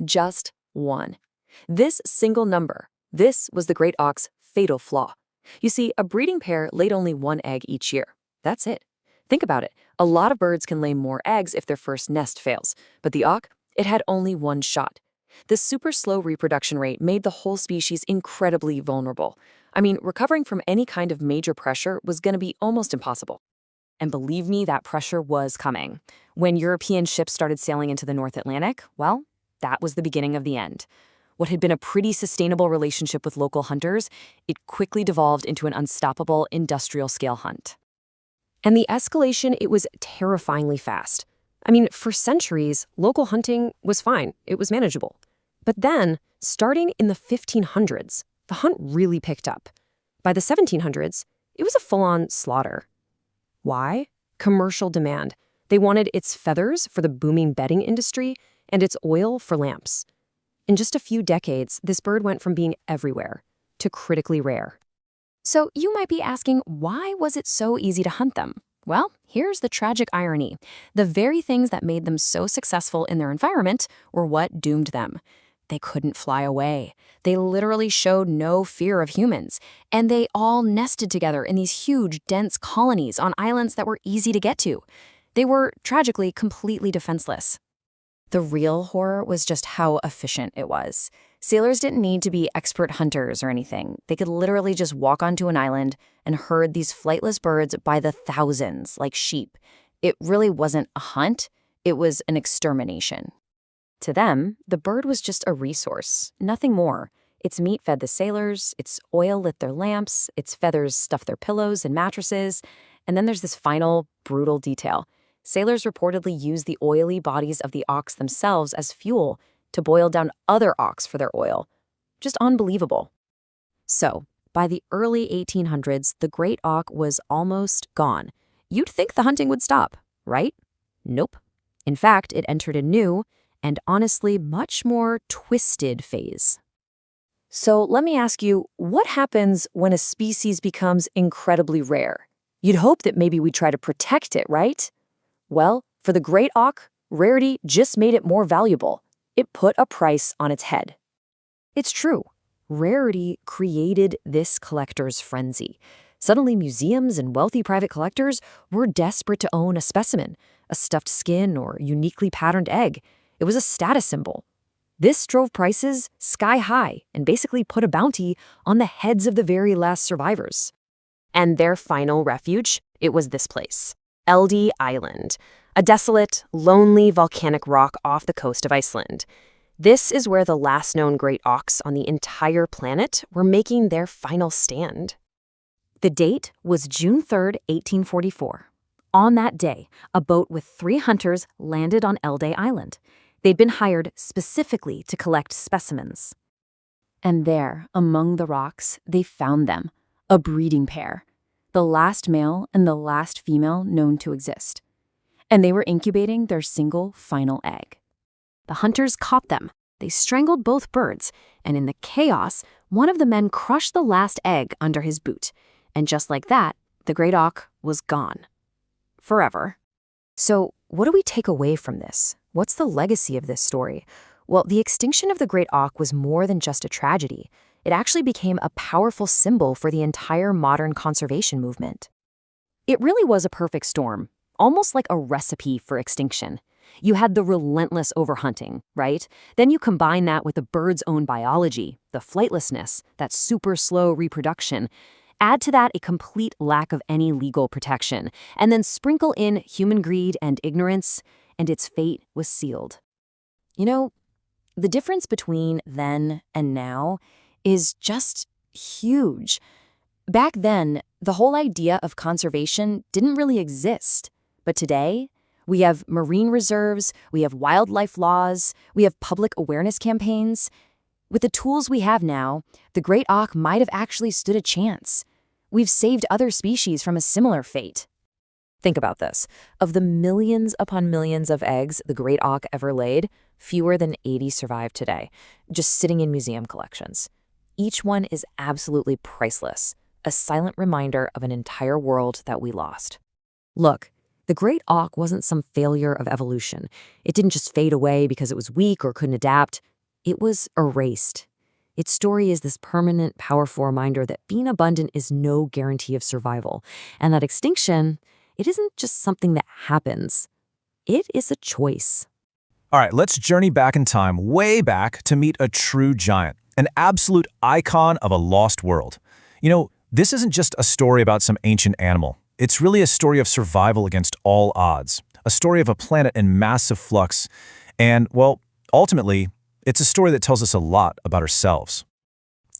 L: Just 1. This single number, this was the great auk's fatal flaw. You see, a breeding pair laid only 1 egg each year. That's it. Think about it. A lot of birds can lay more eggs if their first nest fails, but the auk, it had only 1 shot. This super slow reproduction rate made the whole species incredibly vulnerable. I mean, recovering from any kind of major pressure was going to be almost impossible. And believe me, that pressure was coming. When European ships started sailing into the North Atlantic, well, that was the beginning of the end. What had been a pretty sustainable relationship with local hunters, it quickly devolved into an unstoppable industrial-scale hunt. And the escalation, it was terrifyingly fast. I mean, for centuries, local hunting was fine. It was manageable. But then, starting in the 1500s, the hunt really picked up. By the 1700s, it was a full-on slaughter. Why? Commercial demand. They wanted its feathers for the booming bedding industry and its oil for lamps. In just a few decades, this bird went from being everywhere to critically rare.
M: So you might be asking, why was it so easy to hunt them? Well, here's the tragic irony. The very things that made them so successful in their environment were what doomed them. They couldn't fly away. They literally showed no fear of humans. And they all nested together in these huge, dense colonies on islands that were easy to get to. They were, tragically, completely defenseless. The real horror was just how efficient it was. Sailors didn't need to be expert hunters or anything. They could literally just walk onto an island and herd these flightless birds by the thousands, like sheep. It really wasn't a hunt. It was an extermination. To them, the bird was just a resource, nothing more. Its meat fed the sailors, its oil lit their lamps, its feathers stuffed their pillows and mattresses. And then there's this final, brutal detail. Sailors reportedly used the oily bodies of the auks themselves as fuel to boil down other auks for their oil. Just unbelievable. So, by the early 1800s, the great auk was almost gone. You'd think the hunting would stop, right? Nope. In fact, it entered a new, and honestly much more twisted phase. So let me ask you, what happens when a species becomes incredibly rare? You'd hope that maybe we try to protect it, right? Well, for the great auk, rarity just made it more valuable. It put a price on its head. It's true. Rarity created this collector's frenzy. Suddenly, museums and wealthy private collectors were desperate to own a specimen, a stuffed skin or uniquely patterned egg. It was a status symbol. This drove prices sky high and basically put a bounty on the heads of the very last survivors. And their final refuge, it was this place, Eldey Island, a desolate, lonely volcanic rock off the coast of Iceland. This is where the last known great auks on the entire planet were making their final stand. The date was June 3rd, 1844. On that day, a boat with 3 hunters landed on Eldey Island. They'd been hired specifically to collect specimens. And there, among the rocks, they found them, a breeding pair, the last male and the last female known to exist. And they were incubating their single final egg. The hunters caught them. They strangled both birds, and in the chaos, one of the men crushed the last egg under his boot. And just like that, the great auk was gone. Forever. So, what do we take away from this? What's the legacy of this story? Well, the extinction of the great auk was more than just a tragedy. It actually became a powerful symbol for the entire modern conservation movement. It really was a perfect storm, almost like a recipe for extinction. You had the relentless overhunting, right? Then you combine that with the bird's own biology, the flightlessness, that super slow reproduction. Add to that a complete lack of any legal protection, and then sprinkle in human greed and ignorance, and its fate was sealed. You know, the difference between then and now is just huge. Back then, the whole idea of conservation didn't really exist. But today, we have marine reserves, we have wildlife laws, we have public awareness campaigns. With the tools we have now, the great auk might have actually stood a chance. We've saved other species from a similar fate. Think about this. Of the millions upon millions of eggs the great auk ever laid, fewer than 80 survive today, just sitting in museum collections. Each one is absolutely priceless,
L: a silent reminder of an entire world that we lost. Look, the great auk wasn't some failure of evolution. It didn't just fade away because it was weak or couldn't adapt. It was erased. Its story is this permanent, powerful reminder that being abundant is no guarantee of survival, and that extinction, it isn't just something that happens. It is a choice.
A: All right, let's journey back in time, way back, to meet a true giant, an absolute icon of a lost world. You know, this isn't just a story about some ancient animal. It's really a story of survival against all odds, a story of a planet in massive flux, and, well, ultimately, it's a story that tells us a lot about ourselves.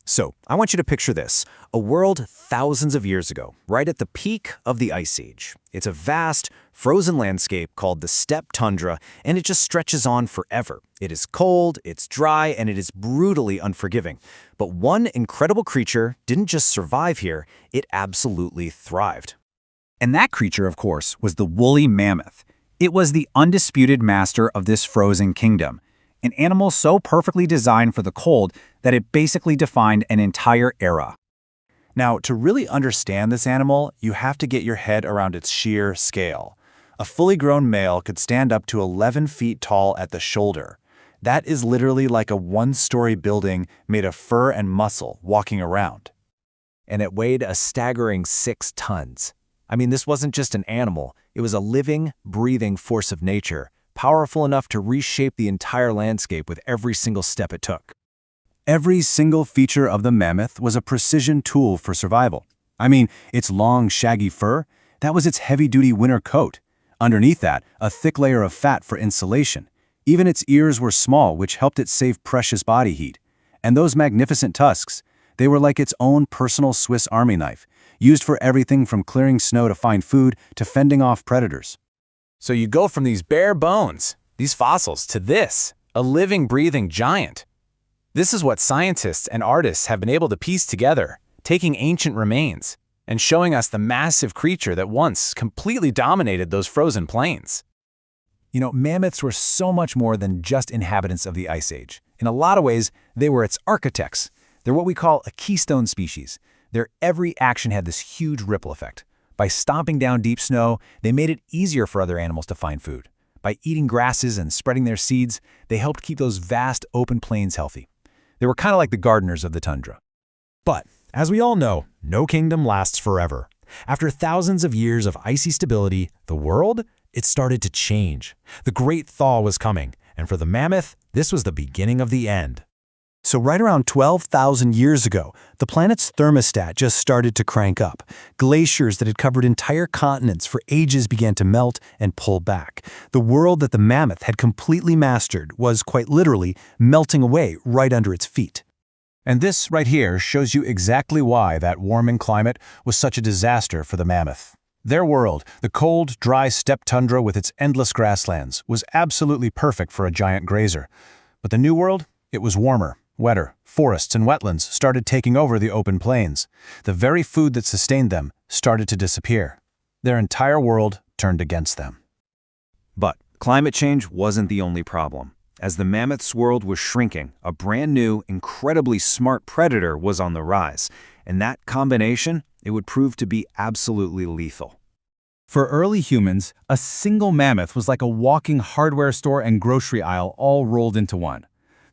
F: So, I want you to picture this, a world thousands of years ago, right at the peak of the Ice Age. It's a vast, frozen landscape called the steppe tundra, and it just stretches on forever. It is cold, it's dry, and it is brutally unforgiving. But one incredible creature didn't just survive here, it absolutely thrived.
B: And that creature, of course, was the woolly mammoth. It was the undisputed master of this frozen kingdom, an animal so perfectly designed for the cold that it basically defined an entire era.
D: Now, to really understand this animal, you have to get your head around its sheer scale. A fully grown male could stand up to 11 feet tall at the shoulder. That is literally like a one-story building made of fur and muscle walking around.
F: And it weighed a staggering 6 tons. I mean, this wasn't just an animal, it was a living, breathing force of nature, powerful enough to reshape the entire landscape with every single step it took.
D: Every single feature of the mammoth was a precision tool for survival. I mean, its long, shaggy fur, that was its heavy-duty winter coat. Underneath that, a thick layer of fat for insulation. Even its ears were small, which helped it save precious body heat. And those magnificent tusks, they were like its own personal Swiss Army knife, used for everything from clearing snow to find food to fending off predators.
E: So you go from these bare bones, these fossils, to this, a living, breathing giant. This is what scientists and artists have been able to piece together, taking ancient remains and showing us the massive creature that once completely dominated those frozen plains.
B: You know, mammoths were so much more than just inhabitants of the Ice Age. In a lot of ways, they were its architects. They're what we call a keystone species. Their every action had this huge ripple effect. By stomping down deep snow, they made it easier for other animals to find food. By eating grasses and spreading their seeds, they helped keep those vast open plains healthy. They were kind of like the gardeners of the tundra.
J: But, as we all know, no kingdom lasts forever. After thousands of years of icy stability, the world, it started to change. The Great Thaw was coming, and for the mammoth, this was the beginning of the end.
C: So right around 12,000 years ago, the planet's thermostat just started to crank up. Glaciers that had covered entire continents for ages began to melt and pull back. The world that the mammoth had completely mastered was quite literally melting away right under its feet.
A: And this right here shows you exactly why that warming climate was such a disaster for the mammoth. Their world, the cold, dry steppe tundra with its endless grasslands, was absolutely perfect for a giant grazer. But the new world, it was warmer, wetter. Forests and wetlands started taking over the open plains. The very food that sustained them started to disappear. Their entire world turned against them.
F: But climate change wasn't the only problem. As the mammoth's world was shrinking, a brand new, incredibly smart predator was on the rise. And that combination, it would prove to be absolutely lethal.
B: For early humans, a single mammoth was like a walking hardware store and grocery aisle all rolled into one.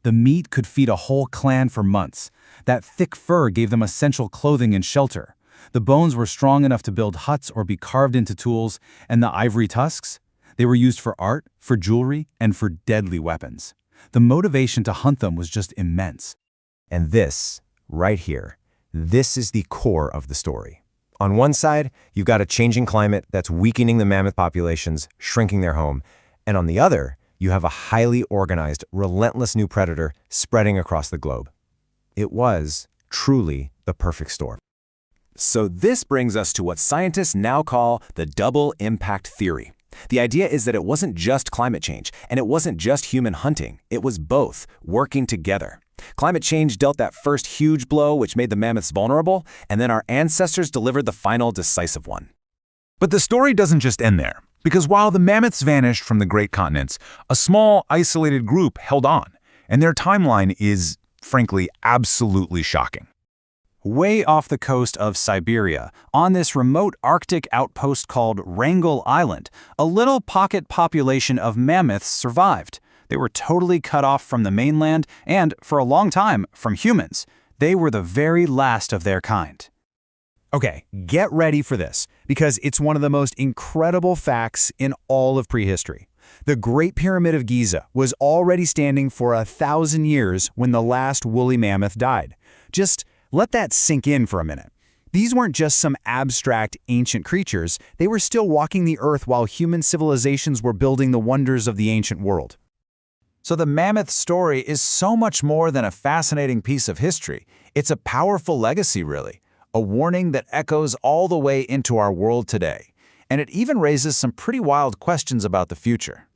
B: The meat could feed a whole clan for months. That thick fur gave them essential clothing and shelter. The bones were strong enough to build huts or be carved into tools, and the ivory tusks? They were used for art, for jewelry, and for deadly weapons. The motivation to hunt them was just immense.
F: And this, right here, this is the core of the story. On one side, you've got a changing climate that's weakening the mammoth populations, shrinking their home. And on the other, you have a highly organized, relentless new predator spreading across the globe. It was truly the perfect storm. So this brings us to what scientists now call the double impact theory. The idea is that it wasn't just climate change, and it wasn't just human hunting. It was both, working together. Climate change dealt that first huge blow which made the mammoths vulnerable, and then our ancestors delivered the final decisive one.
B: But the story doesn't just end there. Because while the mammoths vanished from the great continents, a small, isolated group held on, and their timeline is, frankly, absolutely shocking.
E: way off the coast of Siberia, on this remote Arctic outpost called Wrangel Island, a little pocket population of mammoths survived. They were totally cut off from the mainland and, for a long time, from humans. They were the very last of their kind.
B: Okay, get ready for this, because it's one of the most incredible facts in all of prehistory. The Great Pyramid of Giza was already standing for 1,000 years when the last woolly mammoth died. Just let that sink in for a minute. These weren't just some abstract ancient creatures, they were still walking the earth while human civilizations were building the wonders of the ancient world. So the mammoth story is so much more than a fascinating piece of history. It's a powerful legacy, really. A warning that echoes all the way into our world today. And it even raises some pretty wild questions about the future.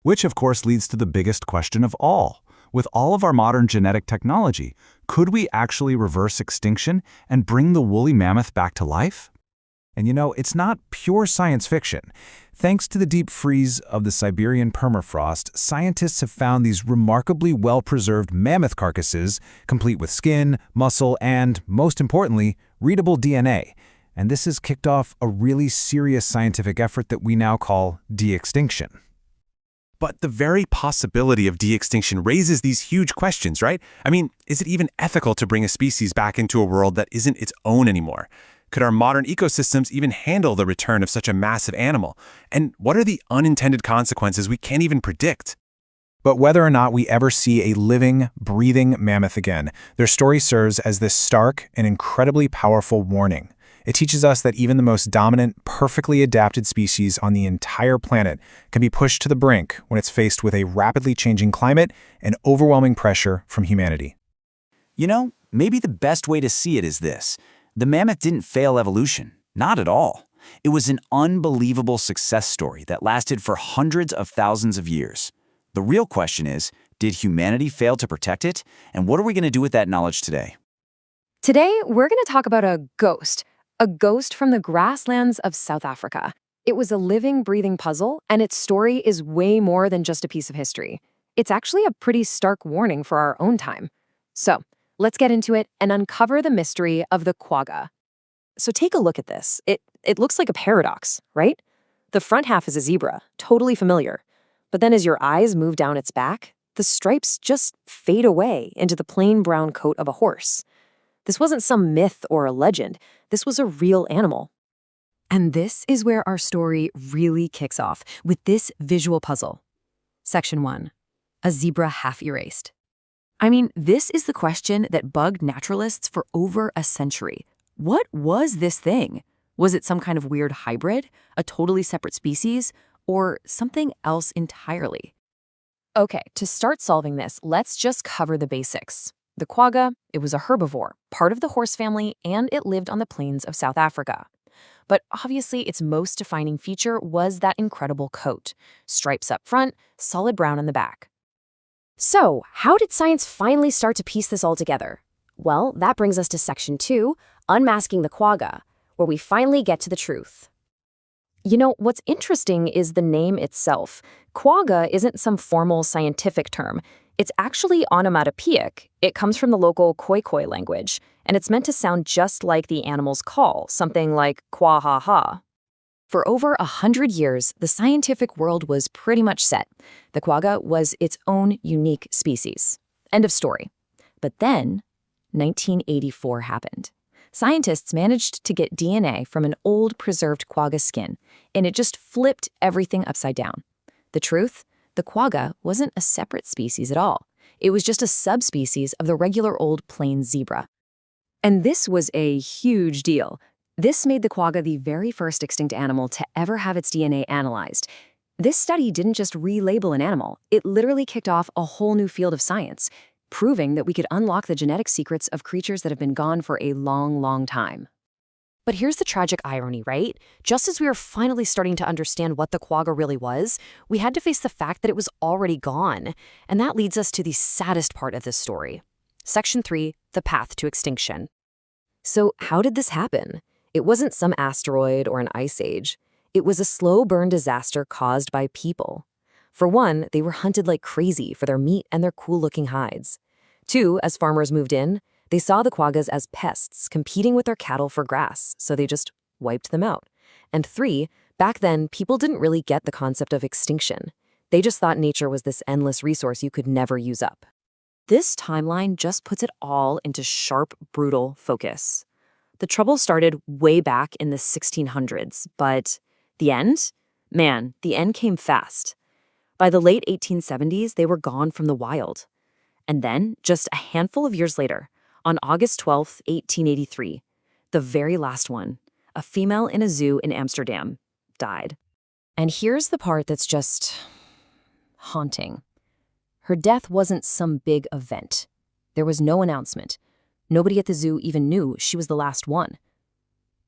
E: Which, of course, leads to the biggest question of all. With all of our modern genetic technology, could we actually reverse extinction and bring the woolly mammoth back to life? And you know, it's not pure science fiction. Thanks to the deep freeze of the Siberian permafrost, scientists have found these remarkably well-preserved mammoth carcasses, complete with skin, muscle, and, most importantly, readable DNA. And this has kicked off a really serious scientific effort that we now call de-extinction. But the very possibility of de-extinction raises these huge questions, right? I mean, is it even ethical to bring a species back into a world that isn't its own anymore? Could our modern ecosystems even handle the return of such a massive animal? And what are the unintended consequences we can't even predict?
B: But whether or not we ever see a living, breathing mammoth again, their story serves as this stark and incredibly powerful warning. It teaches us that even the most dominant, perfectly adapted species on the entire planet can be pushed to the brink when it's faced with a rapidly changing climate and overwhelming pressure from humanity.
G: You know, maybe the best way to see it is this. The mammoth didn't fail evolution. Not at all. It was an unbelievable success story that lasted for hundreds of thousands of years. The real question is, did humanity fail to protect it? And what are we going to do with that knowledge today?
L: Today, we're going to talk about a ghost from the grasslands of South Africa. It was a living, breathing puzzle, and its story is way more than just a piece of history. It's actually a pretty stark warning for our own time. So, let's get into it and uncover the mystery of the quagga. So take a look at this. It looks like a paradox, right? The front half is a zebra, totally familiar. But then as your eyes move down its back, the stripes just fade away into the plain brown coat of a horse. This wasn't some myth or a legend. This was a real animal.
M: And this is where our story really kicks off, with this visual puzzle. Section 1. A zebra half erased. I mean, this is the question that bugged naturalists for over a century. What was this thing? Was it some kind of weird hybrid, a totally separate species, or something else entirely?
L: Okay, to start solving this, let's just cover the basics. The quagga, it was a herbivore, part of the horse family, and it lived on the plains of South Africa. But obviously, its most defining feature was that incredible coat. Stripes up front, solid brown in the back. So, how did science finally start to piece this all together? Well, that brings us to Section 2, Unmasking the Quagga, where we finally get to the truth. You know, what's interesting is the name itself. Quagga isn't some formal scientific term. It's actually onomatopoeic. It comes from the local Khoikhoi language, and it's meant to sound just like the animal's call, something like kwa-ha-ha. For over 100 years, the scientific world was pretty much set. The quagga was its own unique species. End of story. But then, 1984 happened. Scientists managed to get DNA from an old preserved quagga skin, and it just flipped everything upside down. The truth? The quagga wasn't a separate species at all. It was just a subspecies of the regular old plains zebra. And this was a huge deal. This made the quagga the very first extinct animal to ever have its DNA analyzed. This study didn't just relabel an animal, it literally kicked off a whole new field of science, proving that we could unlock the genetic secrets of creatures that have been gone for a long, long time. But here's the tragic irony, right? Just as we were finally starting to understand what the quagga really was, we had to face the fact that it was already gone. And that leads us to the saddest part of this story. Section 3, the path to extinction. So how did this happen? It wasn't some asteroid or an ice age. It was a slow burn disaster caused by people. For one, they were hunted like crazy for their meat and their cool-looking hides. Two, as farmers moved in, They saw the quaggas as pests competing with their cattle for grass, so they just wiped them out. And 3, back then, people didn't really get the concept of extinction. They just thought nature was this endless resource you could never use up. This timeline just puts it all into sharp, brutal focus. The trouble started way back in the 1600s, but the end? Man, the end came fast. By the late 1870s, they were gone from the wild. And then, just a handful of years later, on August 12, 1883, the very last one, a female in a zoo in Amsterdam, died. And here's the part that's just haunting. Her death wasn't some big event. There was no announcement. Nobody at the zoo even knew she was the last one.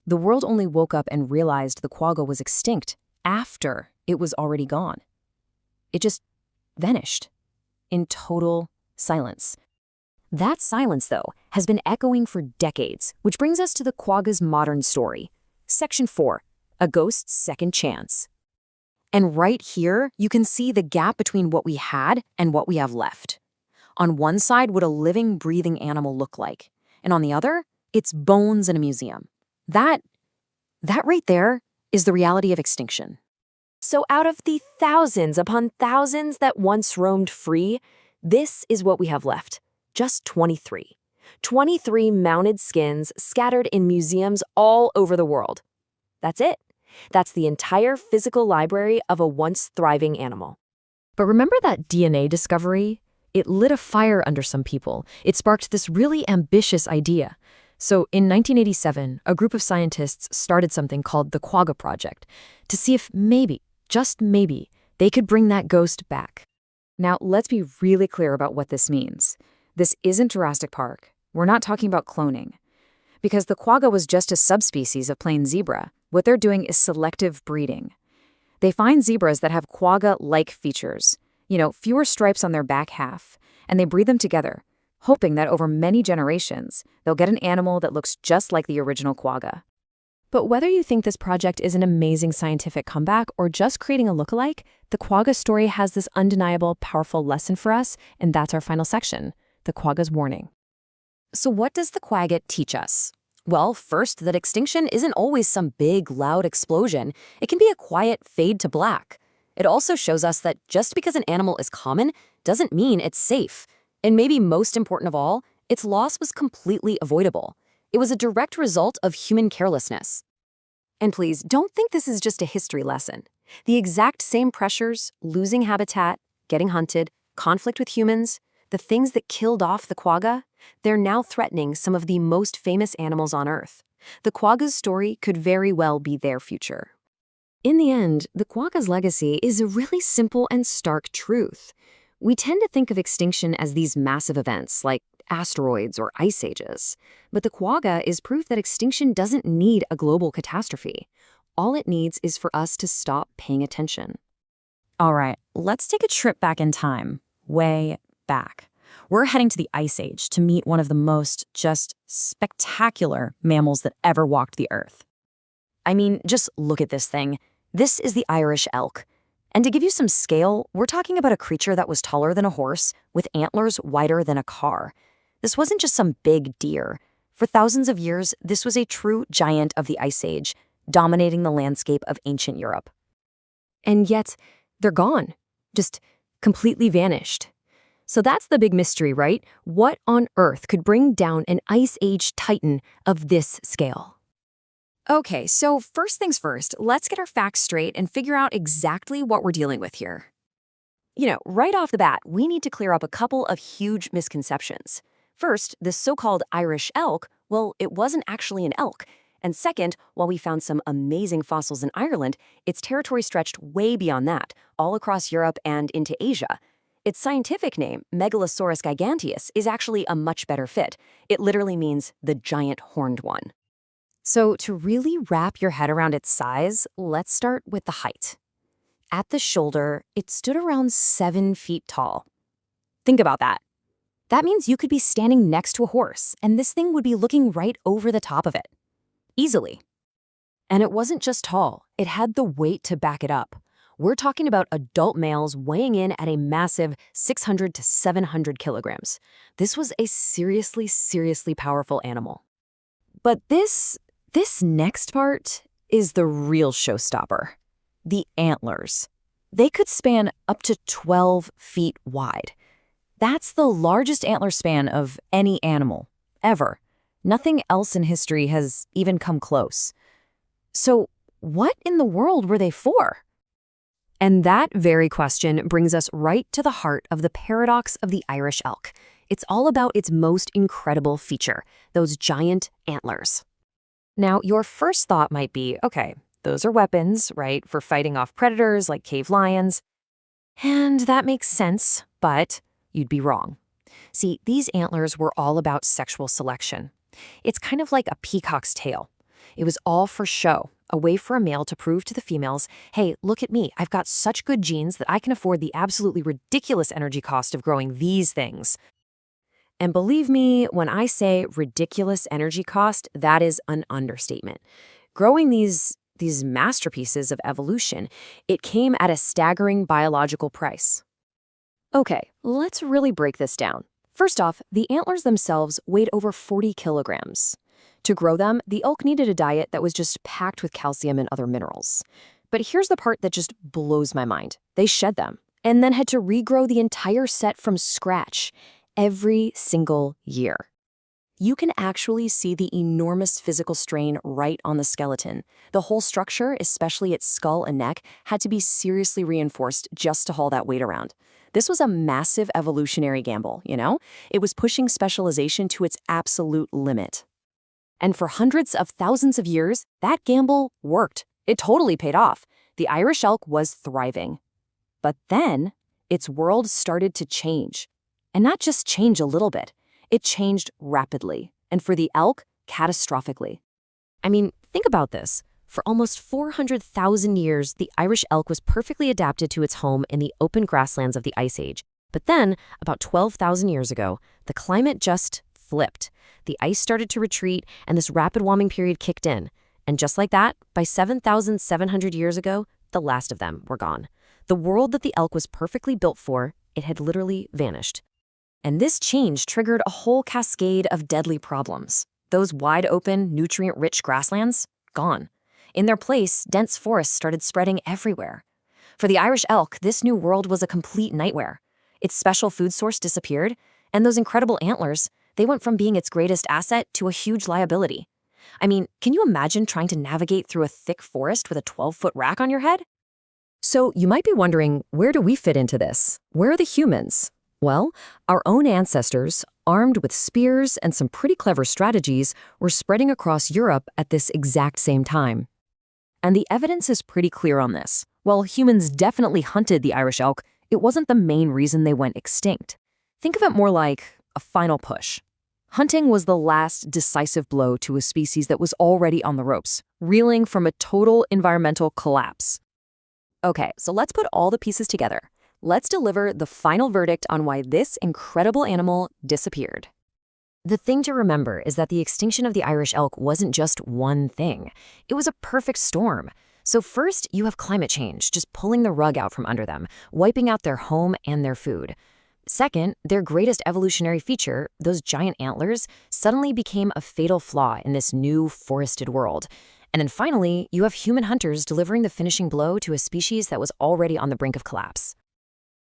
L: The world only woke up and realized the quagga was extinct after it was already gone. It just vanished in total silence. That silence, though, has been echoing for decades, which brings us to the quagga's modern story. Section 4, A Ghost's Second Chance. And right here, you can see the gap between what we had and what we have left. On one side, what a living, breathing animal look like, and on the other, it's bones in a museum. That right there is the reality of extinction. So out of the thousands upon thousands that once roamed free, this is what we have left. Just 23. 23 mounted skins scattered in museums all over the world. That's it. That's the entire physical library of a once thriving animal. But remember that DNA discovery? It lit a fire under some people. It sparked this really ambitious idea. So in 1987, a group of scientists started something called the Quagga Project to see if maybe, just maybe, they could bring that ghost back. Now, let's be really clear about what this means. This isn't Jurassic Park. We're not talking about cloning. Because the quagga was just a subspecies of plain zebra, what they're doing is selective breeding. They find zebras that have quagga-like features, fewer stripes on their back half, and they breed them together, hoping that over many generations, they'll get an animal that looks just like the original quagga. But whether you think this project is an amazing scientific comeback or just creating a lookalike, the quagga story has this undeniable, powerful lesson for us, and that's our final section, the quagga's warning. So what does the quagga teach us? Well, first, that extinction isn't always some big, loud explosion. It can be a quiet fade to black. It also shows us that just because an animal is common doesn't mean it's safe. And maybe most important of all, its loss was completely avoidable. It was a direct result of human carelessness. And please, don't think this is just a history lesson. The exact same pressures, losing habitat, getting hunted, conflict with humans, the things that killed off the quagga, they're now threatening some of the most famous animals on Earth. The quagga's story could very well be their future. In the end, the quagga's legacy is a really simple and stark truth. We tend to think of extinction as these massive events like asteroids or ice ages, but the quagga is proof that extinction doesn't need a global catastrophe. All it needs is for us to stop paying attention. All right, let's take a trip back in time, way back. We're heading to the Ice Age to meet one of the most just spectacular mammals that ever walked the earth. I mean, just look at this thing. This is the Irish elk. And to give you some scale, we're talking about a creature that was taller than a horse, with antlers wider than a car. This wasn't just some big deer. For thousands of years, this was a true giant of the Ice Age, dominating the landscape of ancient Europe. And yet, they're gone. Just completely vanished. So that's the big mystery, right? What on earth could bring down an Ice Age titan of this scale? Okay, so first things first, let's get our facts straight and figure out exactly what we're dealing with here. Right off the bat, we need to clear up a couple of huge misconceptions. First, the so-called Irish elk, well, it wasn't actually an elk. And second, while we found some amazing fossils in Ireland, its territory stretched way beyond that, all across Europe and into Asia. Its scientific name, Megalosaurus giganteus, is actually a much better fit. It literally means the giant horned one. So to really wrap your head around its size, let's start with the height. At the shoulder, it stood around 7 feet tall. Think about that. That means you could be standing next to a horse, and this thing would be looking right over the top of it. Easily. And it wasn't just tall, it had the weight to back it up. We're talking about adult males weighing in at a massive 600 to 700 kilograms. This was a seriously, seriously powerful animal. But this next part is the real showstopper. The antlers. They could span up to 12 feet wide. That's the largest antler span of any animal, ever. Nothing else in history has even come close. So what in the world were they for? And that very question brings us right to the heart of the paradox of the Irish elk. It's all about its most incredible feature, those giant antlers. Now, your first thought might be, okay, those are weapons, right, for fighting off predators like cave lions. And that makes sense, but you'd be wrong. See, these antlers were all about sexual selection. It's kind of like a peacock's tail. It was all for show, a way for a male to prove to the females, hey, look at me, I've got such good genes that I can afford the absolutely ridiculous energy cost of growing these things. And believe me, when I say ridiculous energy cost, that is an understatement. Growing these masterpieces of evolution, it came at a staggering biological price. Okay, let's really break this down. First off, the antlers themselves weighed over 40 kilograms. To grow them, the elk needed a diet that was just packed with calcium and other minerals. But here's the part that just blows my mind. They shed them, and then had to regrow the entire set from scratch every single year. You can actually see the enormous physical strain right on the skeleton. The whole structure, especially its skull and neck, had to be seriously reinforced just to haul that weight around. This was a massive evolutionary gamble, you know? It was pushing specialization to its absolute limit. And for hundreds of thousands of years, that gamble worked. It totally paid off. The Irish elk was thriving. But then, its world started to change. And not just change a little bit. It changed rapidly, and for the elk, catastrophically. I mean, think about this. For almost 400,000 years, the Irish elk was perfectly adapted to its home in the open grasslands of the Ice Age. But then, about 12,000 years ago, the climate just flipped. The ice started to retreat, and this rapid warming period kicked in. And just like that, by 7,700 years ago, the last of them were gone. The world that the elk was perfectly built for, it had literally vanished. And this change triggered a whole cascade of deadly problems. Those wide-open, nutrient-rich grasslands, gone. In their place, dense forests started spreading everywhere. For the Irish elk, this new world was a complete nightmare. Its special food source disappeared, and those incredible antlers, they went from being its greatest asset to a huge liability. I mean, can you imagine trying to navigate through a thick forest with a 12-foot rack on your head? So you might be wondering, where do we fit into this? Where are the humans? Well, our own ancestors, armed with spears and some pretty clever strategies, were spreading across Europe at this exact same time. And the evidence is pretty clear on this. While humans definitely hunted the Irish elk, it wasn't the main reason they went extinct. Think of it more like a final push. Hunting was the last decisive blow to a species that was already on the ropes, reeling from a total environmental collapse. Okay, so let's put all the pieces together. Let's deliver the final verdict on why this incredible animal disappeared. The thing to remember is that the extinction of the Irish elk wasn't just one thing. It was a perfect storm. So first, you have climate change, just pulling the rug out from under them, wiping out their home and their food. Second, their greatest evolutionary feature, those giant antlers, suddenly became a fatal flaw in this new forested world. And then finally, you have human hunters delivering the finishing blow to a species that was already on the brink of collapse.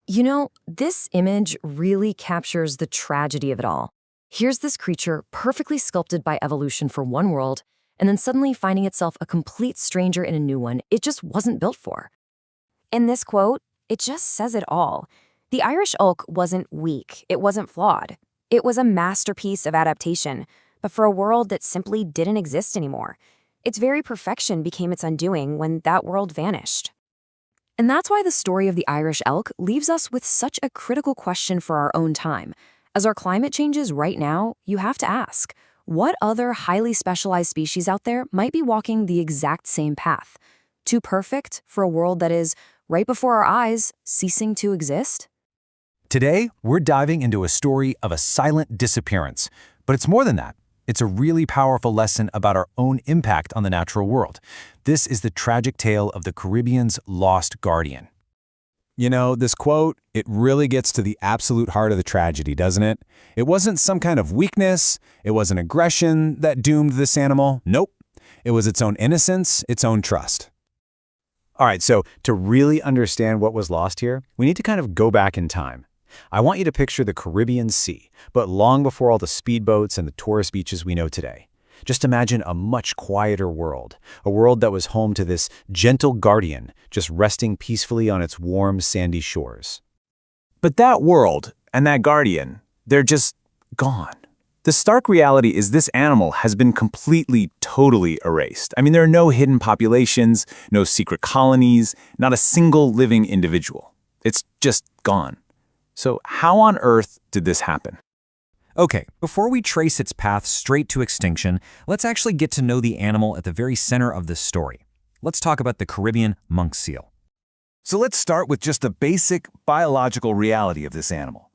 L: You know, this image really captures the tragedy of it all. Here's this creature perfectly sculpted by evolution for one world, and then suddenly finding itself a complete stranger in a new one it just wasn't built for. In this quote, it just says it all. The Irish elk wasn't weak, it wasn't flawed. It was a masterpiece of adaptation, but for a world that simply didn't exist anymore. Its very perfection became its undoing when that world vanished. And that's why the story of the Irish elk leaves us with such a critical question for our own time. As our climate changes right now, you have to ask, what other highly specialized species out there might be walking the exact same path? Too perfect for a world that is, right before our eyes, ceasing to exist?
E: Today, we're diving into a story of a silent disappearance. But it's more than that. It's a really powerful lesson about our own impact on the natural world. This is the tragic tale of the Caribbean's lost guardian.
B: You know, this quote, it really gets to the absolute heart of the tragedy, doesn't it? It wasn't some kind of weakness, it wasn't aggression that doomed this animal. Nope. It was its own innocence, its own trust. All right, so to really understand what was lost here, we need to kind of go back in time. I want you to picture the Caribbean Sea, but long before all the speedboats and the tourist beaches we know today. Just imagine a much quieter world, a world that was home to this gentle guardian just resting peacefully on its warm, sandy shores. But that world and that guardian, they're just gone. The stark reality is this animal has been completely, totally erased. I mean, there are no hidden populations, no secret colonies, not a single living individual. It's just gone. So how on earth did this happen?
F: Okay, before we trace its path straight to extinction, let's actually get to know the animal at the very center of this story. Let's talk about the Caribbean monk seal.
A: So let's start with just the basic biological reality of this animal.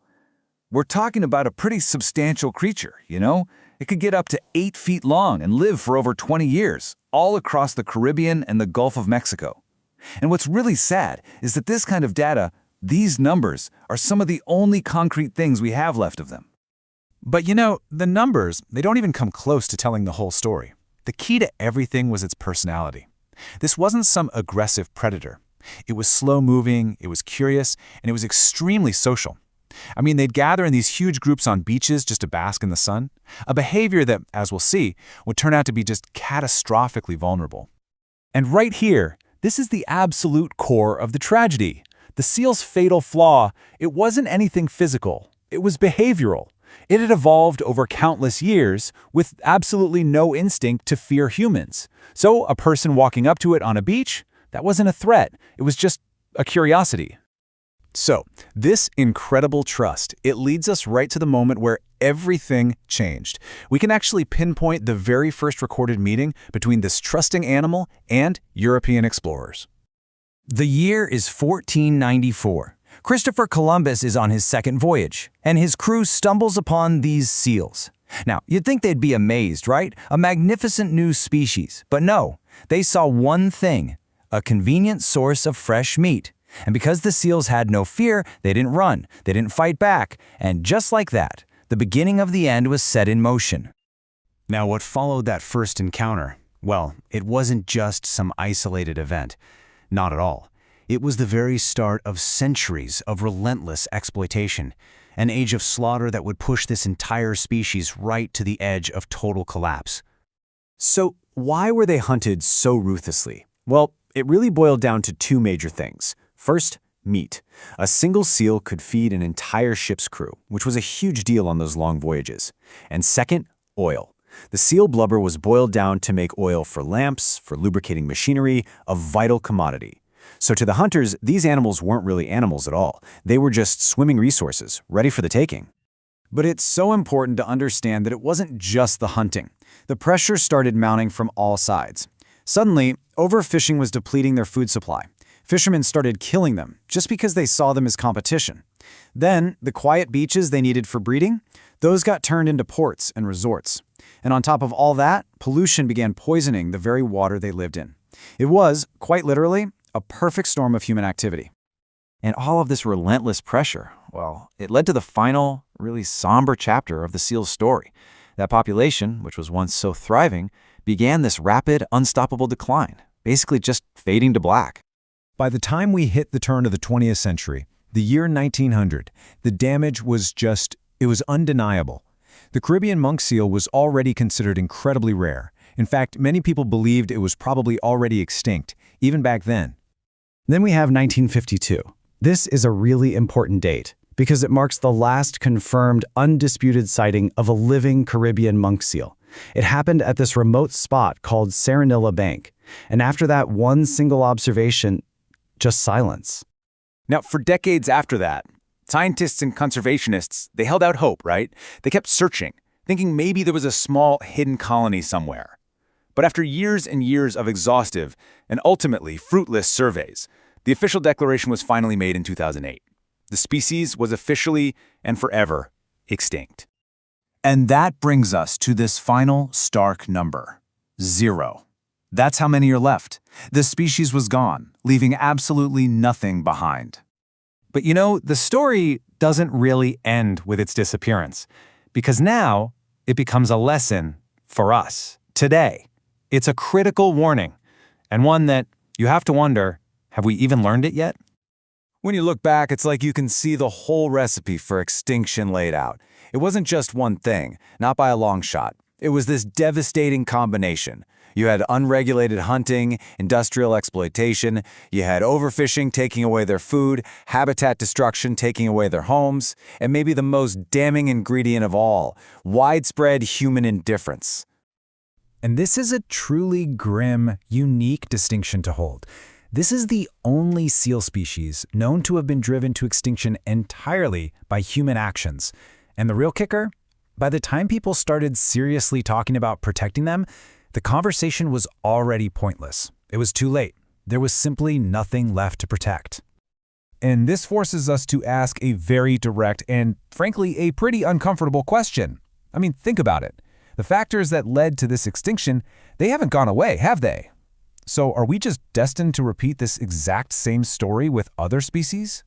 A: We're talking about a pretty substantial creature, you know? It could get up to 8 feet long and live for over 20 years, all across the Caribbean and the Gulf of Mexico. And what's really sad is that this kind of data, these numbers, are some of the only concrete things we have left of them.
E: But you know, the numbers, they don't even come close to telling the whole story. The key to everything was its personality. This wasn't some aggressive predator. It was slow-moving, it was curious, and it was extremely social. I mean, they'd gather in these huge groups on beaches just to bask in the sun, a behavior that, as we'll see, would turn out to be just catastrophically vulnerable. And right here, this is the absolute core of the tragedy. The seal's fatal flaw, it wasn't anything physical. It was behavioral. It had evolved over countless years with absolutely no instinct to fear humans. So a person walking up to it on a beach, that wasn't a threat. It was just a curiosity. So this incredible trust, it leads us right to the moment where everything changed. We can actually pinpoint the very first recorded meeting between this trusting animal and European explorers.
F: The year is 1494. Christopher Columbus is on his second voyage, and his crew stumbles upon these seals. Now, you'd think they'd be amazed, right? A magnificent new species. But no, they saw one thing, a convenient source of fresh meat. And because the seals had no fear, they didn't run, they didn't fight back. And just like that, the beginning of the end was set in motion.
E: Now, what followed that first encounter? Well, it wasn't just some isolated event. Not at all. It was the very start of centuries of relentless exploitation, an age of slaughter that would push this entire species right to the edge of total collapse.
B: So why were they hunted so ruthlessly? Well, it really boiled down to two major things. First, meat. A single seal could feed an entire ship's crew, which was a huge deal on those long voyages. And second, oil. The seal blubber was boiled down to make oil for lamps, for lubricating machinery, a vital commodity. So to the hunters, these animals weren't really animals at all. They were just swimming resources, ready for the taking. But it's so important to understand that it wasn't just the hunting. The pressure started mounting from all sides. Suddenly, overfishing was depleting their food supply. Fishermen started killing them just because they saw them as competition. Then, the quiet beaches they needed for breeding, those got turned into ports and resorts. And on top of all that, pollution began poisoning the very water they lived in. It was, quite literally, a perfect storm of human activity.
F: And all of this relentless pressure, well, it led to the final, really somber chapter of the seal's story. That population, which was once so thriving, began this rapid, unstoppable decline, basically just fading to black.
B: By the time we hit the turn of the 20th century, the year 1900, the damage was it was undeniable. The Caribbean monk seal was already considered incredibly rare. In fact, many people believed it was probably already extinct, even back then. Then we have 1952. This is a really important date because it marks the last confirmed, undisputed sighting of a living Caribbean monk seal. It happened at this remote spot called Serenilla Bank. And after that one single observation, just silence.
E: Now, for decades after that, scientists and conservationists, they held out hope, right? They kept searching, thinking maybe there was a small hidden colony somewhere. But after years and years of exhaustive and ultimately fruitless surveys, the official declaration was finally made in 2008. The species was officially and forever extinct.
D: And that brings us to this final stark number, 0. That's how many are left. The species was gone, leaving absolutely nothing behind.
E: But you know, the story doesn't really end with its disappearance, because now it becomes a lesson for us, today. It's a critical warning, and one that you have to wonder, have we even learned it yet?
A: When you look back, it's like you can see the whole recipe for extinction laid out. It wasn't just one thing, not by a long shot. It was this devastating combination. You had unregulated hunting, industrial exploitation, you had overfishing taking away their food, habitat destruction taking away their homes, and maybe the most damning ingredient of all, widespread human indifference.
B: And this is a truly grim, unique distinction to hold. This is the only seal species known to have been driven to extinction entirely by human actions. And the real kicker? By the time people started seriously talking about protecting them, the conversation was already pointless. It was too late. There was simply nothing left to protect.
E: And this forces us to ask a very direct and, frankly, a pretty uncomfortable question. I mean, think about it. The factors that led to this extinction, they haven't gone away, have they? So are we just destined to repeat this exact same story with other species?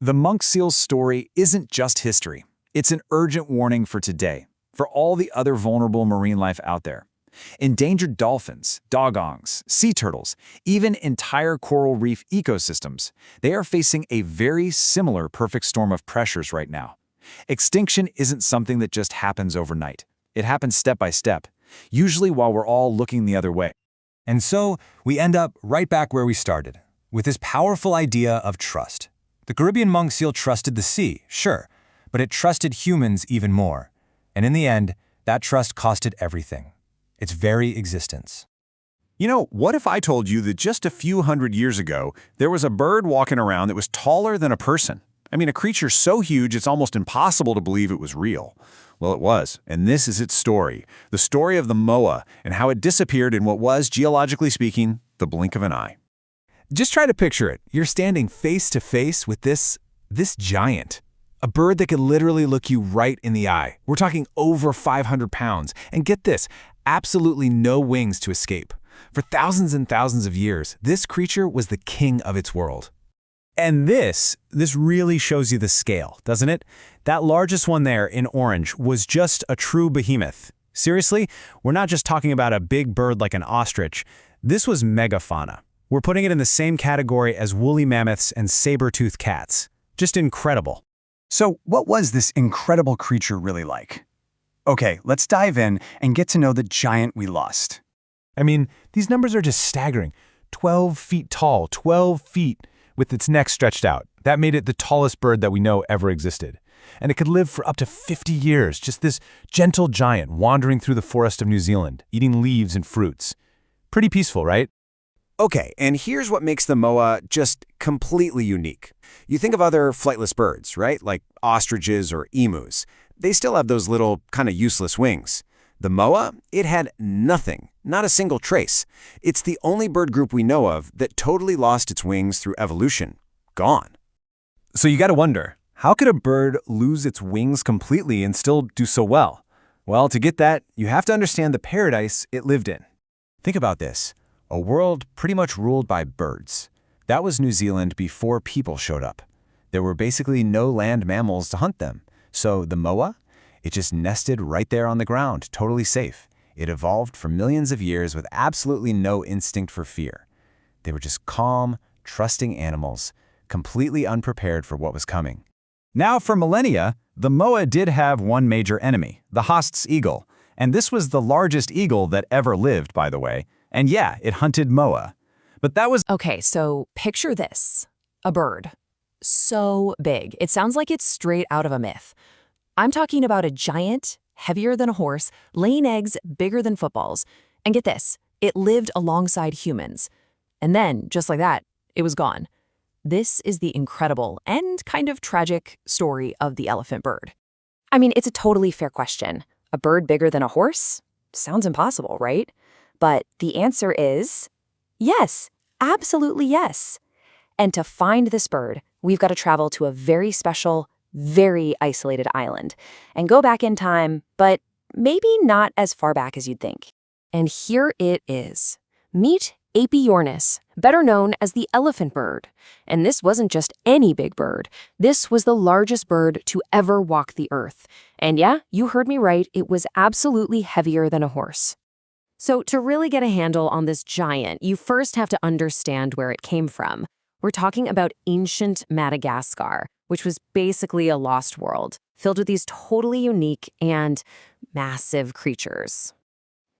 A: The monk seal's story isn't just history. It's an urgent warning for today, for all the other vulnerable marine life out there. Endangered dolphins, dugongs, sea turtles, even entire coral reef ecosystems, they are facing a very similar perfect storm of pressures right now. Extinction isn't something that just happens overnight. It happens step by step, usually while we're all looking the other way.
E: And so we end up right back where we started, with this powerful idea of trust. The Caribbean monk seal trusted the sea, sure, but it trusted humans even more. And in the end, that trust cost it everything. Its very existence.
D: You know, what if I told you that just a few hundred years ago, there was a bird walking around that was taller than a person? I mean, a creature so huge it's almost impossible to believe it was real. Well, it was, and this is its story. The story of the moa and how it disappeared in what was, geologically speaking, the blink of an eye.
E: Just try to picture it. You're standing face to face with this giant. A bird that could literally look you right in the eye. We're talking over 500 pounds. And get this, absolutely no wings to escape. For thousands and thousands of years, this creature was the king of its world.
B: And this really shows you the scale, doesn't it? That largest one there in orange was just a true behemoth. Seriously, we're not just talking about a big bird like an ostrich. This was megafauna. We're putting it in the same category as woolly mammoths and saber-toothed cats. Just incredible.
N: So what was this incredible creature really like? Okay, let's dive in and get to know the giant we lost.
E: I mean, these numbers are just staggering. 12 feet tall, 12 feet with its neck stretched out. That made it the tallest bird that we know ever existed. And it could live for up to 50 years, just this gentle giant wandering through the forest of New Zealand, eating leaves and fruits. Pretty peaceful, right?
F: Okay, and here's what makes the moa just completely unique. You think of other flightless birds, right? Like ostriches or emus. They still have those little kind of useless wings. The moa, it had nothing, not a single trace. It's the only bird group we know of that totally lost its wings through evolution. Gone.
E: So you gotta wonder, how could a bird lose its wings completely and still do so well? Well, to get that, you have to understand the paradise it lived in.
A: Think about this. A world pretty much ruled by birds. That was New Zealand before people showed up. There were basically no land mammals to hunt them. So the moa, it just nested right there on the ground, totally safe. It evolved for millions of years with absolutely no instinct for fear. They were just calm, trusting animals, completely unprepared for what was coming.
B: Now, for millennia, the moa did have one major enemy, the Haast's eagle. And this was the largest eagle that ever lived, by the way. And yeah, it hunted moa. But that was—
M: Okay, so picture this. A bird. So big. It sounds like it's straight out of a myth. I'm talking about a giant, heavier than a horse, laying eggs bigger than footballs. And get this, it lived alongside humans. And then, just like that, it was gone. This is the incredible and kind of tragic story of the elephant bird.
L: I mean, it's a totally fair question. A bird bigger than a horse? Sounds impossible, right? But the answer is yes, absolutely yes. And to find this bird, we've got to travel to a very special, very isolated island, and go back in time, but maybe not as far back as you'd think. And here it is. Meet Apiornis, better known as the elephant bird. And this wasn't just any big bird. This was the largest bird to ever walk the earth. And yeah, you heard me right, it was absolutely heavier than a horse. So to really get a handle on this giant, you first have to understand where it came from. We're talking about ancient Madagascar, which was basically a lost world, filled with these totally unique and massive creatures.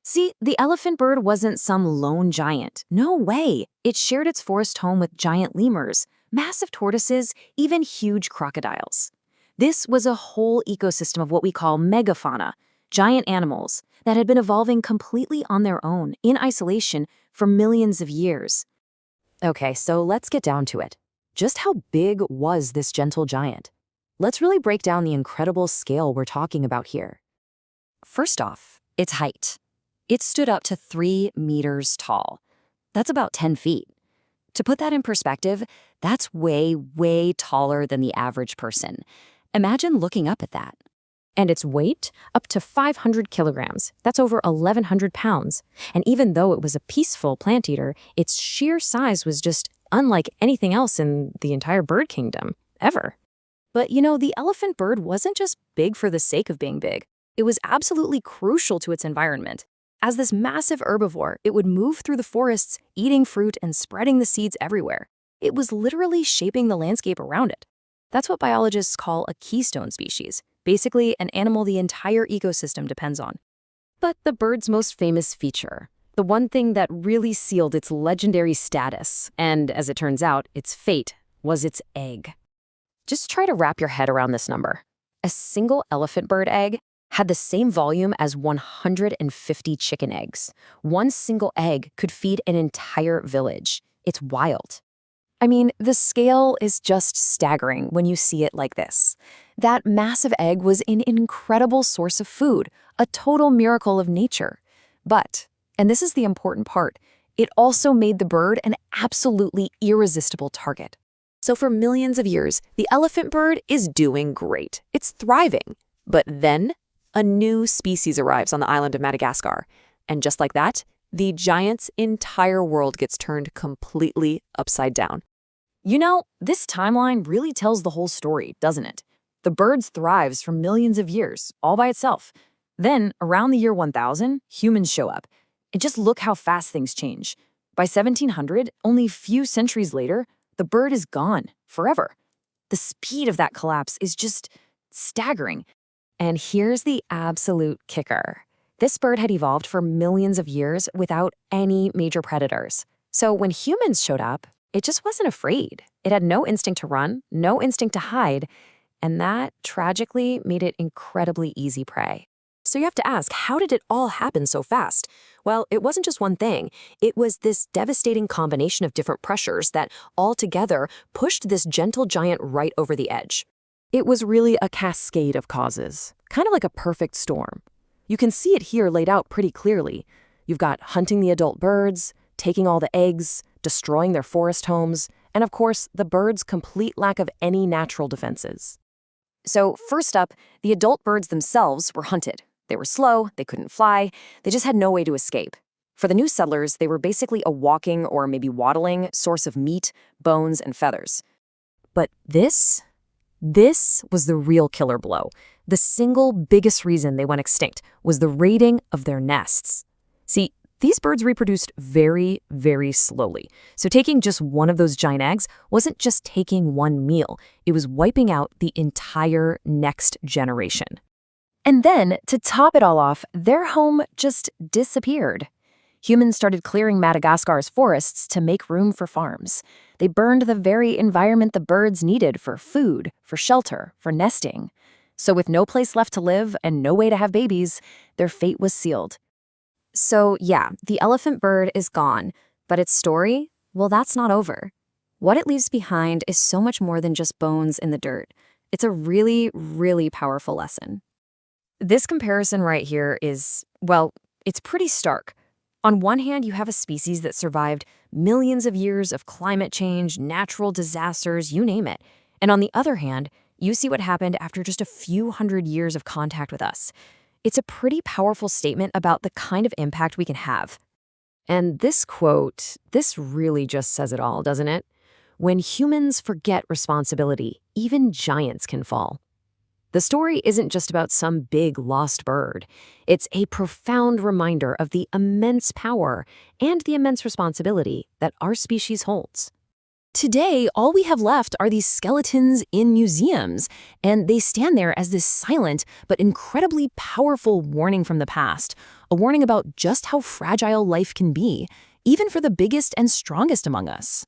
L: See, the elephant bird wasn't some lone giant. No way. It shared its forest home with giant lemurs, massive tortoises, even huge crocodiles. This was a whole ecosystem of what we call megafauna, giant animals that had been evolving completely on their own, in isolation, for millions of years. Okay, so let's get down to it. Just how big was this gentle giant? Let's really break down the incredible scale we're talking about here. First off, its height. It stood up to 3 meters tall. That's about 10 feet. To put that in perspective, that's way, way taller than the average person. Imagine looking up at that. And its weight, up to 500 kilograms. That's over 1,100 pounds. And even though it was a peaceful plant eater, its sheer size was just unlike anything else in the entire bird kingdom, ever. But you know, the elephant bird wasn't just big for the sake of being big. It was absolutely crucial to its environment. As this massive herbivore, it would move through the forests, eating fruit and spreading the seeds everywhere. It was literally shaping the landscape around it. That's what biologists call a keystone species, basically an animal the entire ecosystem depends on. But the bird's most famous feature, the one thing that really sealed its legendary status, and as it turns out, its fate, was its egg. Just try to wrap your head around this number. A single elephant bird egg had the same volume as 150 chicken eggs. One single egg could feed an entire village. It's wild. I mean, the scale is just staggering when you see it like this. That massive egg was an incredible source of food, a total miracle of nature. But, and this is the important part, it also made the bird an absolutely irresistible target. So for millions of years, the elephant bird is doing great. It's thriving. But then, a new species arrives on the island of Madagascar. And just like that, the giant's entire world gets turned completely upside down. You know, this timeline really tells the whole story, doesn't it? The bird thrives for millions of years, all by itself. Then, around the year 1000, humans show up. And just look how fast things change. By 1700, only a few centuries later, the bird is gone, forever. The speed of that collapse is just staggering. And here's the absolute kicker. This bird had evolved for millions of years without any major predators. So when humans showed up, it just wasn't afraid. It had no instinct to run, no instinct to hide, and that tragically made it incredibly easy prey. So you have to ask, how did it all happen so fast? Well, it wasn't just one thing. It was this devastating combination of different pressures that all together pushed this gentle giant right over the edge. It was really a cascade of causes, kind of like a perfect storm. You can see it here laid out pretty clearly. You've got hunting the adult birds, taking all the eggs, destroying their forest homes, and of course, the birds' complete lack of any natural defenses. So first up, the adult birds themselves were hunted. They were slow, they couldn't fly, they just had no way to escape. For the new settlers, they were basically a walking or maybe waddling source of meat, bones, and feathers. But this was the real killer blow. The single biggest reason they went extinct was the raiding of their nests. See, these birds reproduced very, very slowly. So taking just one of those giant eggs wasn't just taking one meal. It was wiping out the entire next generation. And then, to top it all off, their home just disappeared. Humans started clearing Madagascar's forests to make room for farms. They burned the very environment the birds needed for food, for shelter, for nesting. So with no place left to live and no way to have babies, their fate was sealed. So yeah, the elephant bird is gone, but its story, well, that's not over. What it leaves behind is so much more than just bones in the dirt. It's a really, really powerful lesson. This comparison right here is, well, it's pretty stark. On one hand, you have a species that survived millions of years of climate change, natural disasters, you name it. And on the other hand, You see what happened after just a few hundred years of contact with us. It's a pretty powerful statement about the kind of impact we can have. And this quote, this really just says it all, doesn't it? When humans forget responsibility, even giants can fall. The story isn't just about some big lost bird. It's a profound reminder of the immense power and the immense responsibility that our species holds. Today, all we have left are these skeletons in museums, and they stand there as this silent but incredibly powerful warning from the past, a warning about just how fragile life can be, even for the biggest and strongest among us.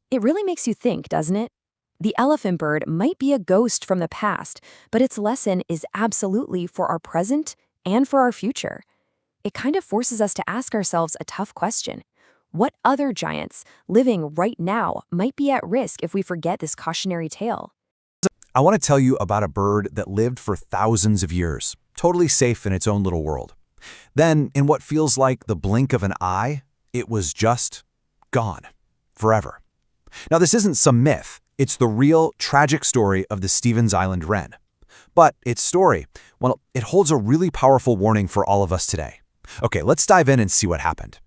L: It really makes you think, doesn't it? The elephant bird might be a ghost from the past, but its lesson is absolutely for our present and for our future. It kind of forces us to ask ourselves a tough question. What other giants living right now might be at risk if we forget this cautionary tale?
D: I want to tell you about a bird that lived for thousands of years, totally safe in its own little world. Then, in what feels like the blink of an eye, it was just gone, forever. Now, this isn't some myth. It's the real, tragic story of the Stevens Island wren. But its story, well, it holds a really powerful warning for all of us today. Okay, let's dive in and see what happened.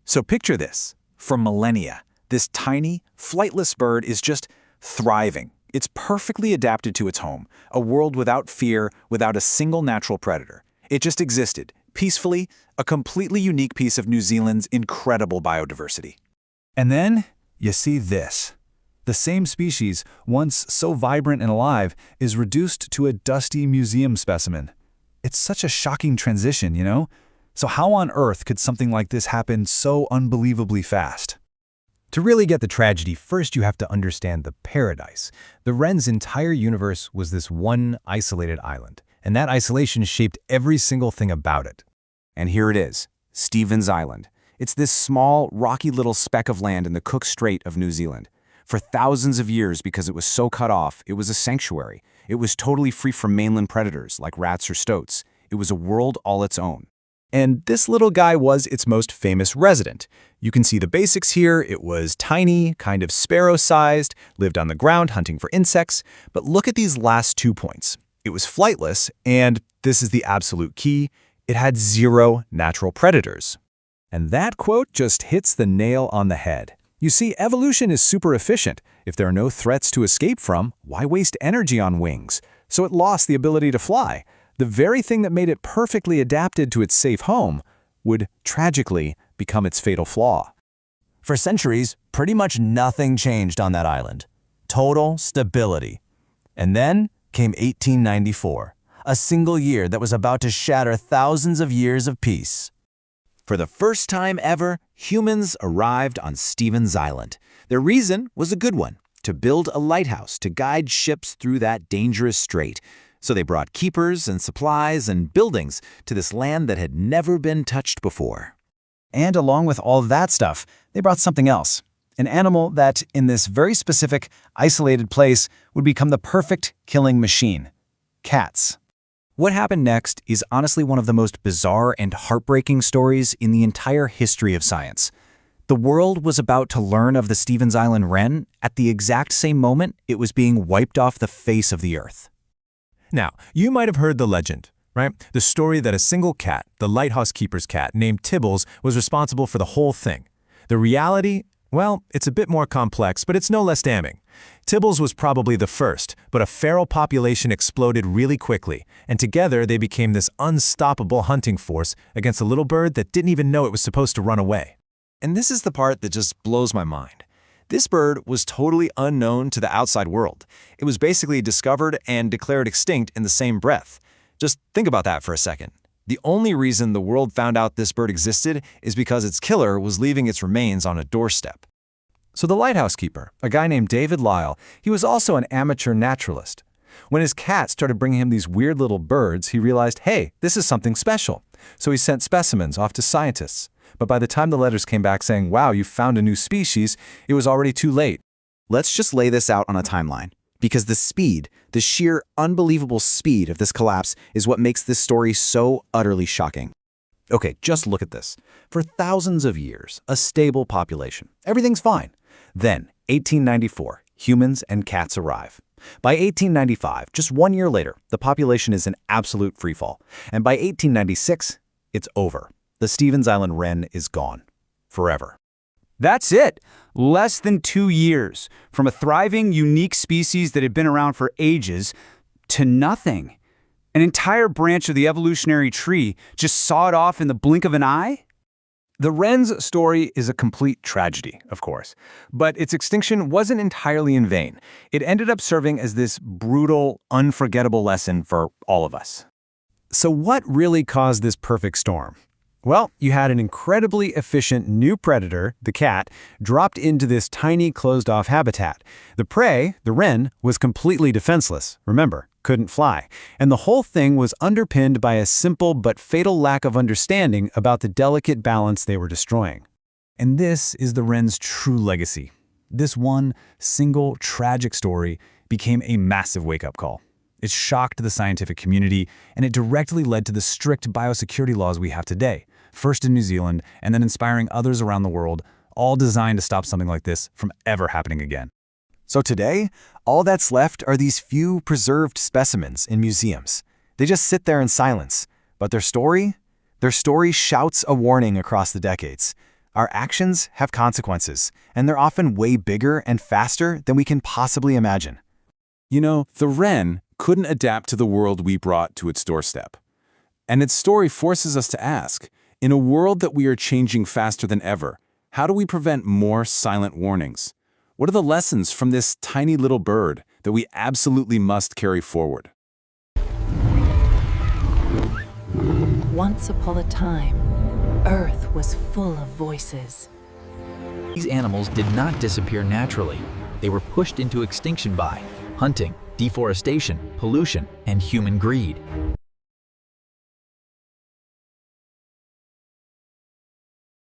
B: So picture this. For millennia, this tiny, flightless bird is just thriving. It's perfectly adapted to its home, a world without fear, without a single natural predator. It just existed, peacefully, a completely unique piece of New Zealand's incredible biodiversity.
A: And then you see this. The same species, once so vibrant and alive, is reduced to a dusty museum specimen. It's such a shocking transition, you know? So how on earth could something like this happen so unbelievably fast?
E: To really get the tragedy, first you have to understand the paradise. The wren's entire universe was this one isolated island, and that isolation shaped every single thing about it.
D: And here it is, Stevens Island. It's this small, rocky little speck of land in the Cook Strait of New Zealand. For thousands of years, because it was so cut off, it was a sanctuary. It was totally free from mainland predators like rats or stoats. It was a world all its own.
E: And this little guy was its most famous resident. You can see the basics here. It was tiny, kind of sparrow-sized, lived on the ground hunting for insects. But look at these last 2 points. It was flightless, and this is the absolute key, it had 0 natural predators.
A: And that quote just hits the nail on the head. You see, evolution is super efficient. If there are no threats to escape from, why waste energy on wings? So it lost the ability to fly. The very thing that made it perfectly adapted to its safe home would tragically become its fatal flaw.
O: For centuries, pretty much nothing changed on that island. Total stability. And then came 1894, a single year that was about to shatter thousands of years of peace. For the first time ever, humans arrived on Stevens Island. Their reason was a good one, to build a lighthouse to guide ships through that dangerous strait. So they brought keepers and supplies and buildings to this land that had never been touched before.
G: And along with all that stuff, they brought something else. An animal that, in this very specific, isolated place, would become the perfect killing machine. Cats.
B: What happened next is honestly one of the most bizarre and heartbreaking stories in the entire history of science. The world was about to learn of the Stevens Island wren at the exact same moment it was being wiped off the face of the earth.
E: Now, you might have heard the legend, right? The story that a single cat, the lighthouse keeper's cat named Tibbles, was responsible for the whole thing. The reality, well, it's a bit more complex, but it's no less damning. Tibbles was probably the first, but a feral population exploded really quickly, and together they became this unstoppable hunting force against a little bird that didn't even know it was supposed to run away.
F: And this is the part that just blows my mind. This bird was totally unknown to the outside world. It was basically discovered and declared extinct in the same breath. Just think about that for a second. The only reason the world found out this bird existed is because its killer was leaving its remains on a doorstep.
A: So the lighthouse keeper, a guy named David Lyle, he was also an amateur naturalist. When his cat started bringing him these weird little birds, he realized, hey, this is something special. So he sent specimens off to scientists. But by the time the letters came back saying, wow, you found a new species, it was already too late.
D: Let's just lay this out on a timeline, because the speed, the sheer unbelievable speed of this collapse is what makes this story so utterly shocking. Okay, just look at this. For thousands of years, a stable population. Everything's fine. Then, 1894,
B: humans and cats arrive. By 1895, just 1 year later, the population is in absolute freefall. And by 1896, it's over. The Stevens Island wren is gone. Forever.
P: That's it. Less than 2 years. From a thriving, unique species that had been around for ages to nothing. An entire branch of the evolutionary tree just sawed off in the blink of an eye?
D: The wren's story is a complete tragedy, of course, but its extinction wasn't entirely in vain. It ended up serving as this brutal, unforgettable lesson for all of us.
B: So what really caused this perfect storm? Well, you had an incredibly efficient new predator, the cat, dropped into this tiny closed-off habitat. The prey, the wren, was completely defenseless, remember, couldn't fly. And the whole thing was underpinned by a simple but fatal lack of understanding about the delicate balance they were destroying.
E: And this is the wren's true legacy. This one single tragic story became a massive wake-up call. It shocked the scientific community, and it directly led to the strict biosecurity laws we have today, first in New Zealand and then inspiring others around the world, all designed to stop something like this from ever happening again.
F: So today, all that's left are these few preserved specimens in museums. They just sit there in silence, but their story shouts a warning across the decades. Our actions have consequences, and they're often way bigger and faster than we can possibly imagine.
E: You know, the wren couldn't adapt to the world we brought to its doorstep. And its story forces us to ask, in a world that we are changing faster than ever, how do we prevent more silent warnings? What are the lessons from this tiny little bird that we absolutely must carry forward?
Q: Once upon a time, Earth was full of voices.
R: These animals did not disappear naturally. They were pushed into extinction by hunting, deforestation, pollution, and human greed.